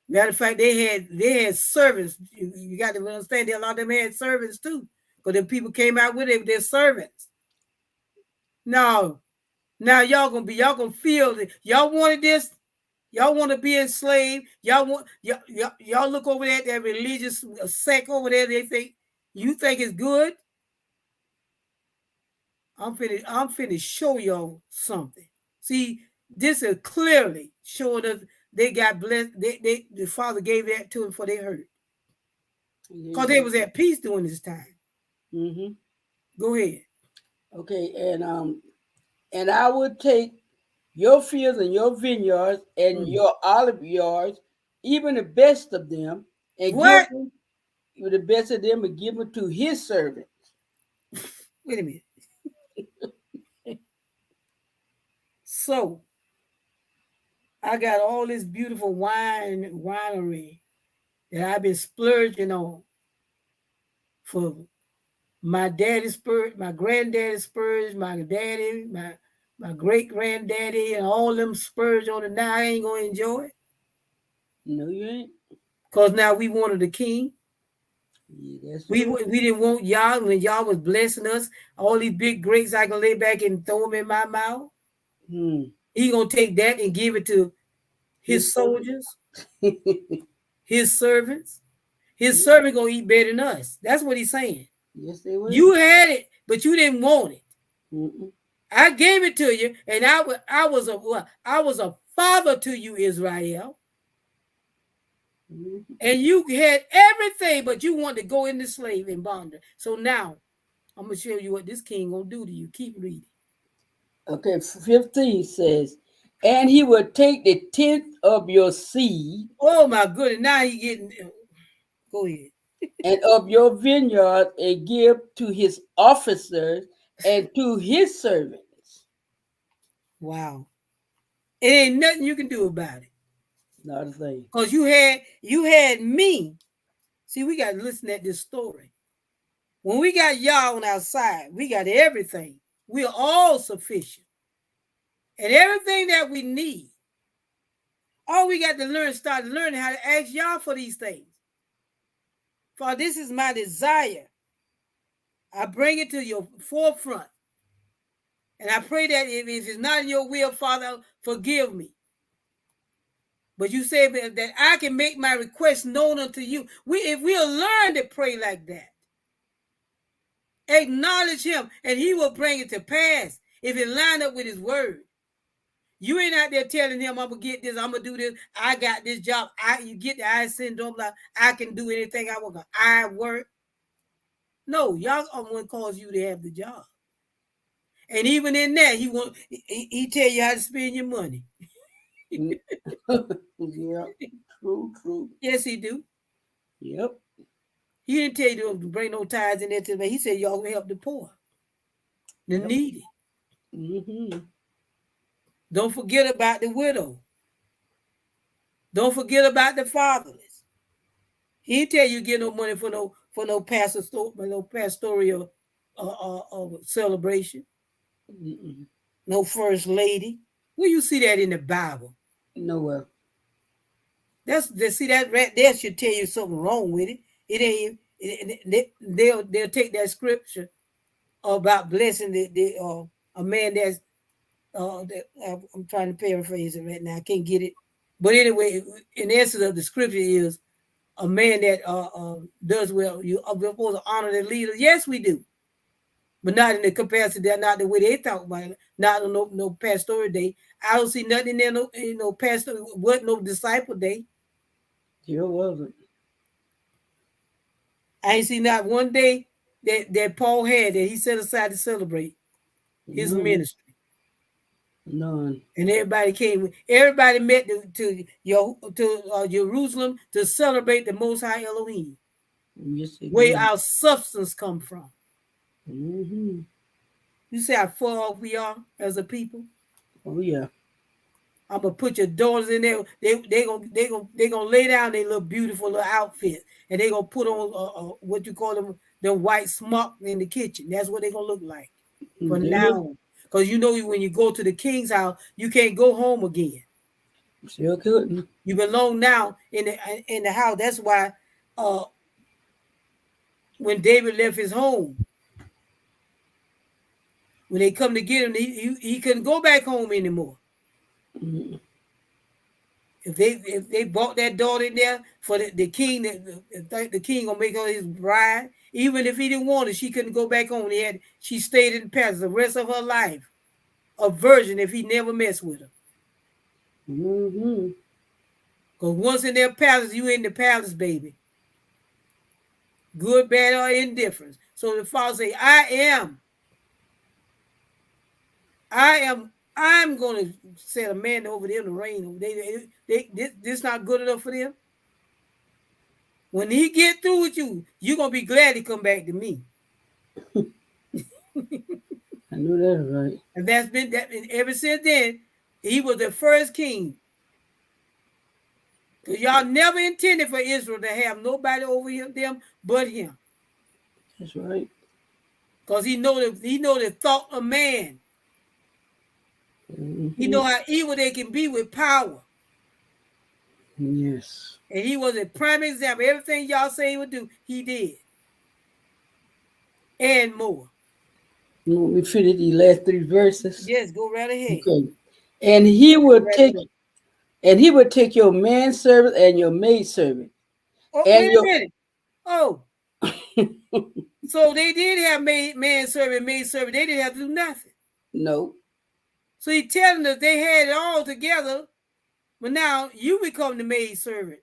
matter of fact, they had servants. You got to understand that a lot of them had servants too, because the people came out with their servants. No. Now y'all gonna feel it. Y'all wanted this. Y'all want to be enslaved. Y'all look over there at that religious sect over there. They think you think it's good. I'm finna show y'all something. See, this is clearly showing us they got blessed. The Father gave that to them for they hurt, because they was at peace during this time. Mm-hmm. Go ahead. Okay, and I will take your fields and your vineyards and Mm. your olive yards, even the best of them, and give What? them the best of them and give them to his servants. Wait a minute. So I got all this beautiful winery that I've been splurging on for my daddy spurge, my granddaddy spurge, my daddy, my great granddaddy, and all them spurge on it. Now I ain't gonna enjoy it No, you ain't. because now we wanted a king. Yeah, that's We true. we didn't want y'all when y'all was blessing us. All these big grapes I can lay back and throw them in my mouth. Hmm. He gonna take that and give it to his His servant. soldiers, his servants. His servant gonna eat better than us. That's what he's saying. Yes, they will. You had it, but you didn't want it. Mm-mm. I gave it to you, and I was a father to you, Israel, Mm-hmm. and you had everything, but you wanted to go into slave and bondage. So now I'm gonna show you what this king gonna do to you. Keep reading. Okay, 15 says, and he will take the tenth of your seed Oh my goodness! Now he getting. Go ahead. and of your vineyard and give to his officers and to his servants. Wow. It ain't nothing you can do about it. Not a thing. Because you had me. See, we got to listen at this story. When we got y'all on our side, we got everything. We're all sufficient. And everything that we need. All we got to start learning how to ask y'all for these things. For this is my desire. I bring it to your forefront. And I pray that if it's not in your will, Father, forgive me. But you say that I can make my request known unto you. If we'll learn to pray like that, acknowledge him, and he will bring it to pass if it line up with his word. You ain't out there telling him, I'm gonna get this, I'm gonna do this, I got this job. You get the I syndrome, like I can do anything I want. I work. No, y'all are one cause you to have the job. And even in that, he tell you how to spend your money. Yeah, true, true. Yes, he do. Yep. He didn't tell you to bring no tithes in there to me. He said y'all help the poor, the Yep. needy. Mm-hmm. Don't forget about the widow. Don't forget about the fatherless. He didn't tell you get no money for no pastoral celebration. Mm-mm. No first lady. Where you see that in the Bible? Nowhere. See that right there should tell you something wrong with it. It ain't. They'll take that scripture about blessing a man that's I'm trying to paraphrase it right now. I can't get it. But anyway, in the essence of the scripture is a man that does well. You're supposed to honor the leader. Yes, we do, but not in the capacity that not the way they talk about it. Not on no pastoral day. I don't see nothing in there. No pastor. What no disciple day. Sure wasn't. I ain't seen not one day that Paul had that he set aside to celebrate his None. ministry. None. And everybody came. Everybody met to Jerusalem to celebrate the Most High Elohim, Yes, it where did. our substance come from. Mm-hmm. You see how far off we are as a people. Oh yeah. I'm gonna put your daughters in there. They gonna lay down their little beautiful little outfit, and they gonna put on what you call them the white smock in the kitchen. That's what they gonna look like from They will. now on. Because you know when you go to the king's house, you can't go home again. Sure couldn't. You belong now in the house. That's why uh, when David left his home, when they come to get him, he couldn't go back home anymore. Mm-mm. If they bought that daughter in there for the king, the king gonna make her his bride. Even if he didn't want it, she couldn't go back home. She stayed in the palace the rest of her life, a virgin if he never messed with her. Mm-hmm. Because once in their palace, you in the palace, baby. Good, bad, or indifference. So the Father say, I'm going to set a man over them to reign. This not good enough for them. When he get through with you, you're going to be glad to come back to me. I know that's right. And that's been that. And ever since then, he was the first king. Because y'all never intended for Israel to have nobody over them but him. That's right. Because he know the thought of man. Mm-hmm. He know how evil they can be with power. Yes. And he was a prime example. Everything y'all say he would do, he did. And more. You want me to finish the last 3 verses? Yes, go right ahead. Okay. And he would take your manservant and your maidservant. Oh, And wait a minute. Oh. So they did have manservant, maidservant. They didn't have to do nothing. No. So he's telling us they had it all together, but now you become the maidservant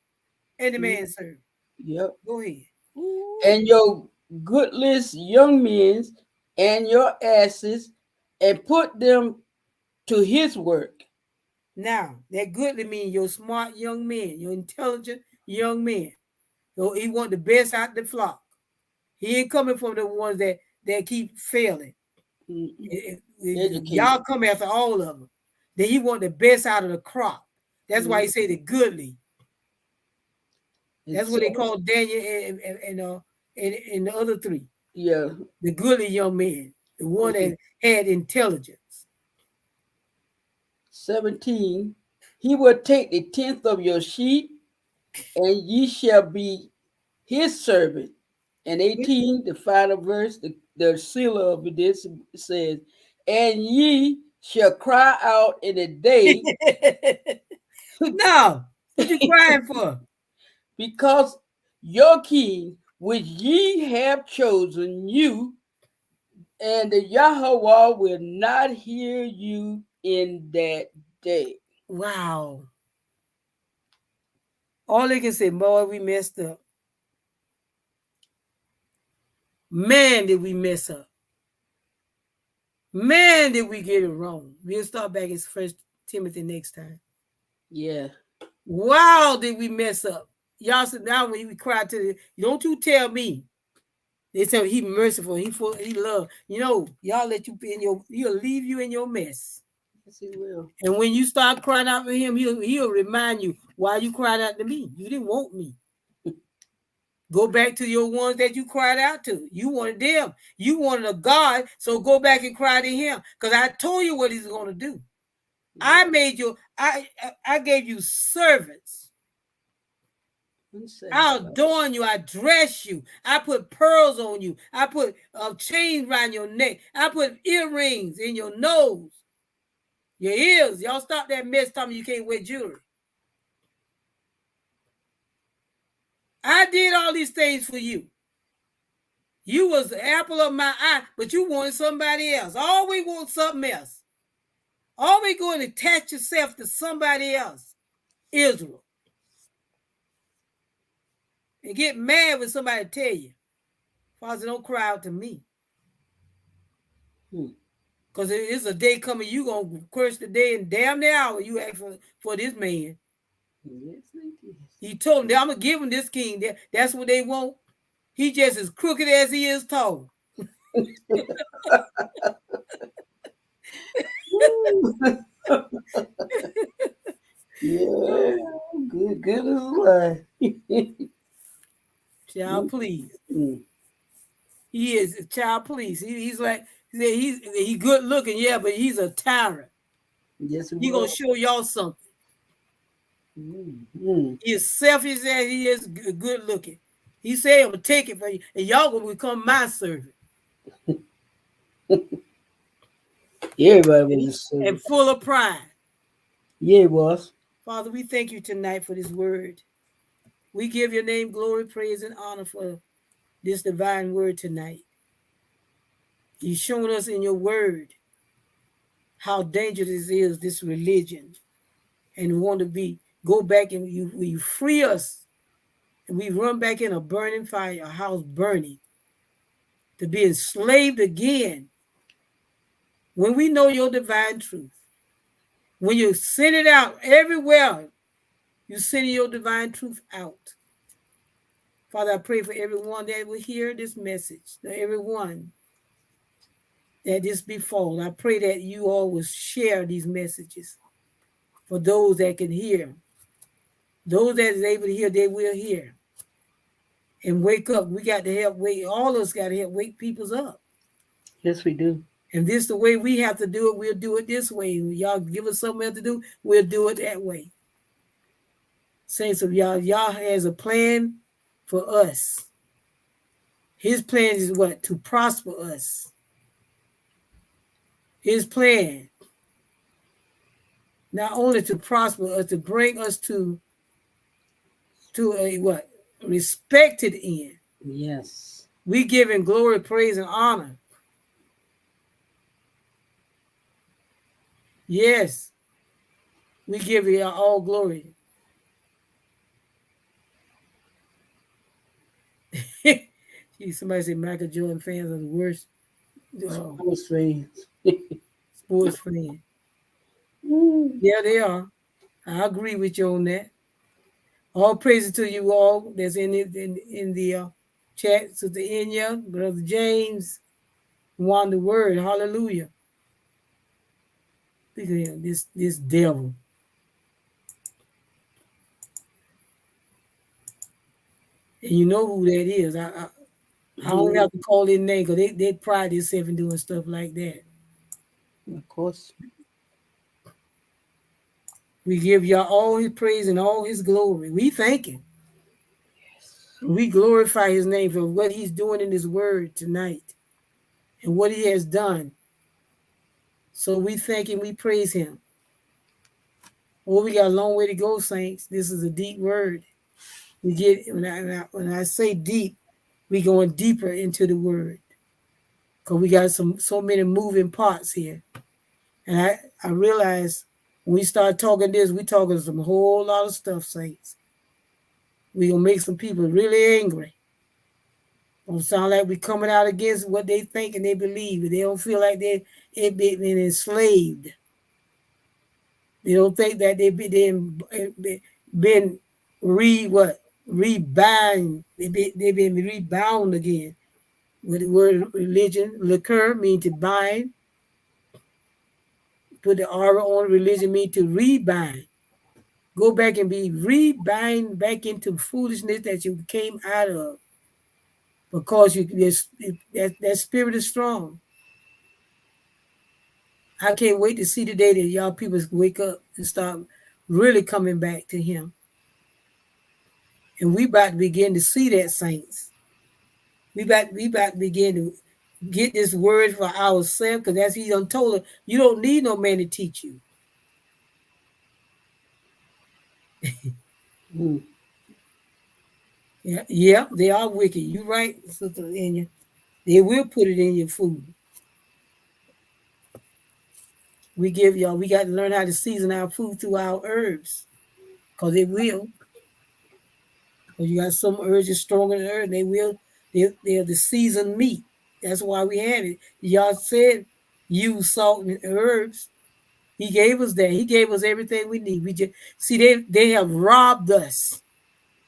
and the manservant. Yep. Go ahead. Ooh. And your goodless young men and your asses, and put them to his work. Now, that goodly means your smart young men, your intelligent young men. So he want the best out the flock. He ain't coming from the ones that keep failing. Y'all come after all of them. Then he want the best out of the crop. That's why he say the goodly. That's what they call Daniel and the other 3. Yeah. The goodly young men. The one that had intelligence. 17. He will take the 10th of your sheep, and ye shall be his servant. And 18, the final verse, the seal of this says, and ye shall cry out in the day. No, what you crying for? Because your king, which ye have chosen, you, and the Yahweh will not hear you in that day. Wow. All they can say, boy, we messed up. Man, did we mess up. Man, did we get it wrong. We'll start back at 1 Timothy next time. Yeah. Wow, did we mess up. Y'all said now when we cry to the, don't you tell me. They tell he merciful, he love. You know, y'all let you be in he'll leave you in your mess. Yes, he will. And when you start crying out for him, he'll remind you why you cried out to me. You didn't want me. Go back to your ones that you cried out to. You wanted them. You wanted a God, so go back and cry to him. Because I told you what he's going to do. Yeah. I made you, I gave you servants. I adorn you. I dress you. I put pearls on you. I put chains around your neck. I put earrings in your nose. Your ears. Y'all stop that mess telling me you can't wear jewelry. I did all these things for you. You was the apple of my eye, but you wanted somebody else. Always want something else. Always going to attach yourself to somebody else. Israel. And get mad when somebody tell you, Father, don't cry out to me. Because it's a day coming, you going to curse the day and damn the hour you ask for this man. Yes, he told them, I'm going to give him this king. That's what they want. He just as crooked as he is tall. Yeah, good as life. Child, please. He is a child, please. He's like, he's good looking, yeah, but he's a tyrant. Yes, he gonna show y'all something. He is selfish as he is good looking. He said, I'm gonna take it for you, and y'all gonna become my servant. Everybody was a servant. And full of pride. Yeah, it was. Father, we thank you tonight for this word. We give your name glory, praise, and honor for this divine word tonight. You've shown us in your word how dangerous is this religion. And we want to go back and you free us. And we run back in a burning fire, a house burning. to be enslaved again. When we know your divine truth, when you send it out everywhere, you send your divine truth out. Father, I pray for everyone that will hear this message, that everyone that this befall. I pray that you all will share these messages for those that can hear. Those that is able to hear, they will hear. And wake up. We got to help wake, all of us got to help wake people's up. Yes, we do. And this the way we have to do it, we'll do it this way. Y'all give us something else to do, we'll do it that way. Saints of y'all has a plan for us. His plan is what? To prosper us. His plan, not only to prosper us, to bring us to a what? Respected end. Yes. We give him glory, praise, and honor. Yes. We give you all glory. Somebody said Michael Jordan fans are the worst Sports fans. sports fans. Yeah, they are. I agree with you on that. All praises to you all that's in the chat. Sister Enya, Brother James, won the word. Hallelujah. Look at him, this devil. And you know who that is. I don't have to call their name because they pride themselves in doing stuff like that. Of course. We give y'all all his praise and all his glory. We thank him. We glorify his name for what he's doing in his word tonight and what he has done. So we thank him, we praise him. Well, we got a long way to go, saints. This is a deep word. We get when I say deep, we going deeper into the word. Because we got so many moving parts here. And I realize when we start talking this, we talking some whole lot of stuff, saints. We gonna make some people really angry. Don't sound like we coming out against what they think and they believe. They don't feel like they've been enslaved. They don't think that they've been rebind. They've been rebound again. With the word religion, liquor means to bind. Put the R on religion means to rebind. Go back and be rebind back into foolishness that you came out of. Because that spirit is strong. I can't wait to see the day that y'all people wake up and start really coming back to him. And we about to begin to see that, saints. We about to begin to get this word for ourselves, because as he done told us, you don't need no man to teach you. Yeah, they are wicked. You're right, Sister Enya. They will put it in your food. We got to learn how to season our food through our herbs. Because they will. Because you got some herbs that's stronger than herbs. They're the seasoned meat. That's why we have it. Y'all said use salt and herbs. He gave us that. He gave us everything we need. We just see they have robbed us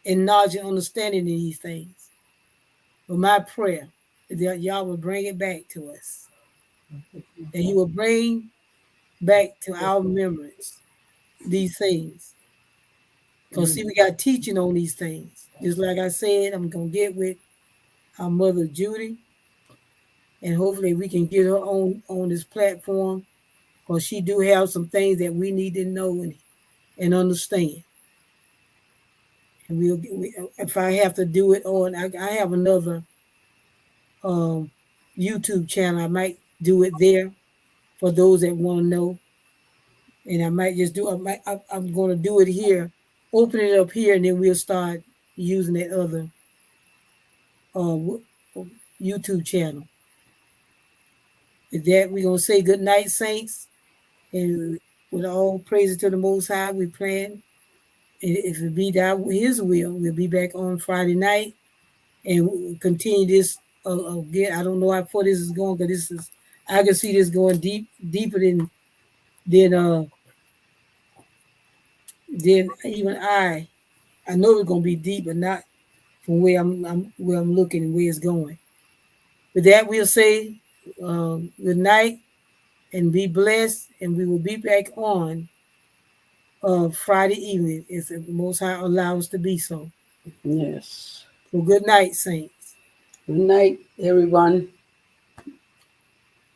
in knowledge and understanding of these things. But my prayer is that y'all will bring it back to us. That he will bring back to our memories these things. Because see, we got teaching on these things. Just like I said, I'm going to get with our mother Judy. And hopefully we can get her on this platform. Because she do have some things that we need to know and understand. And if I have to do it on, I have another YouTube channel. I might do it there for those that want to know. And I might just I'm going to do it here, open it up here, and then we'll start using that other YouTube channel. With that, we're going to say good night, saints. And with all praises to the Most High, we plan. If it be his will, we'll be back on Friday night and we'll continue this again, I don't know how far this is going, but I can see this going deeper than than even I know it's gonna be deep, but not from where I'm looking and where it's going. With that, we'll say good night and be blessed, and we will be back on Friday evening if the Most High allows to be so. Yes. So good night, saints. Good night, everyone.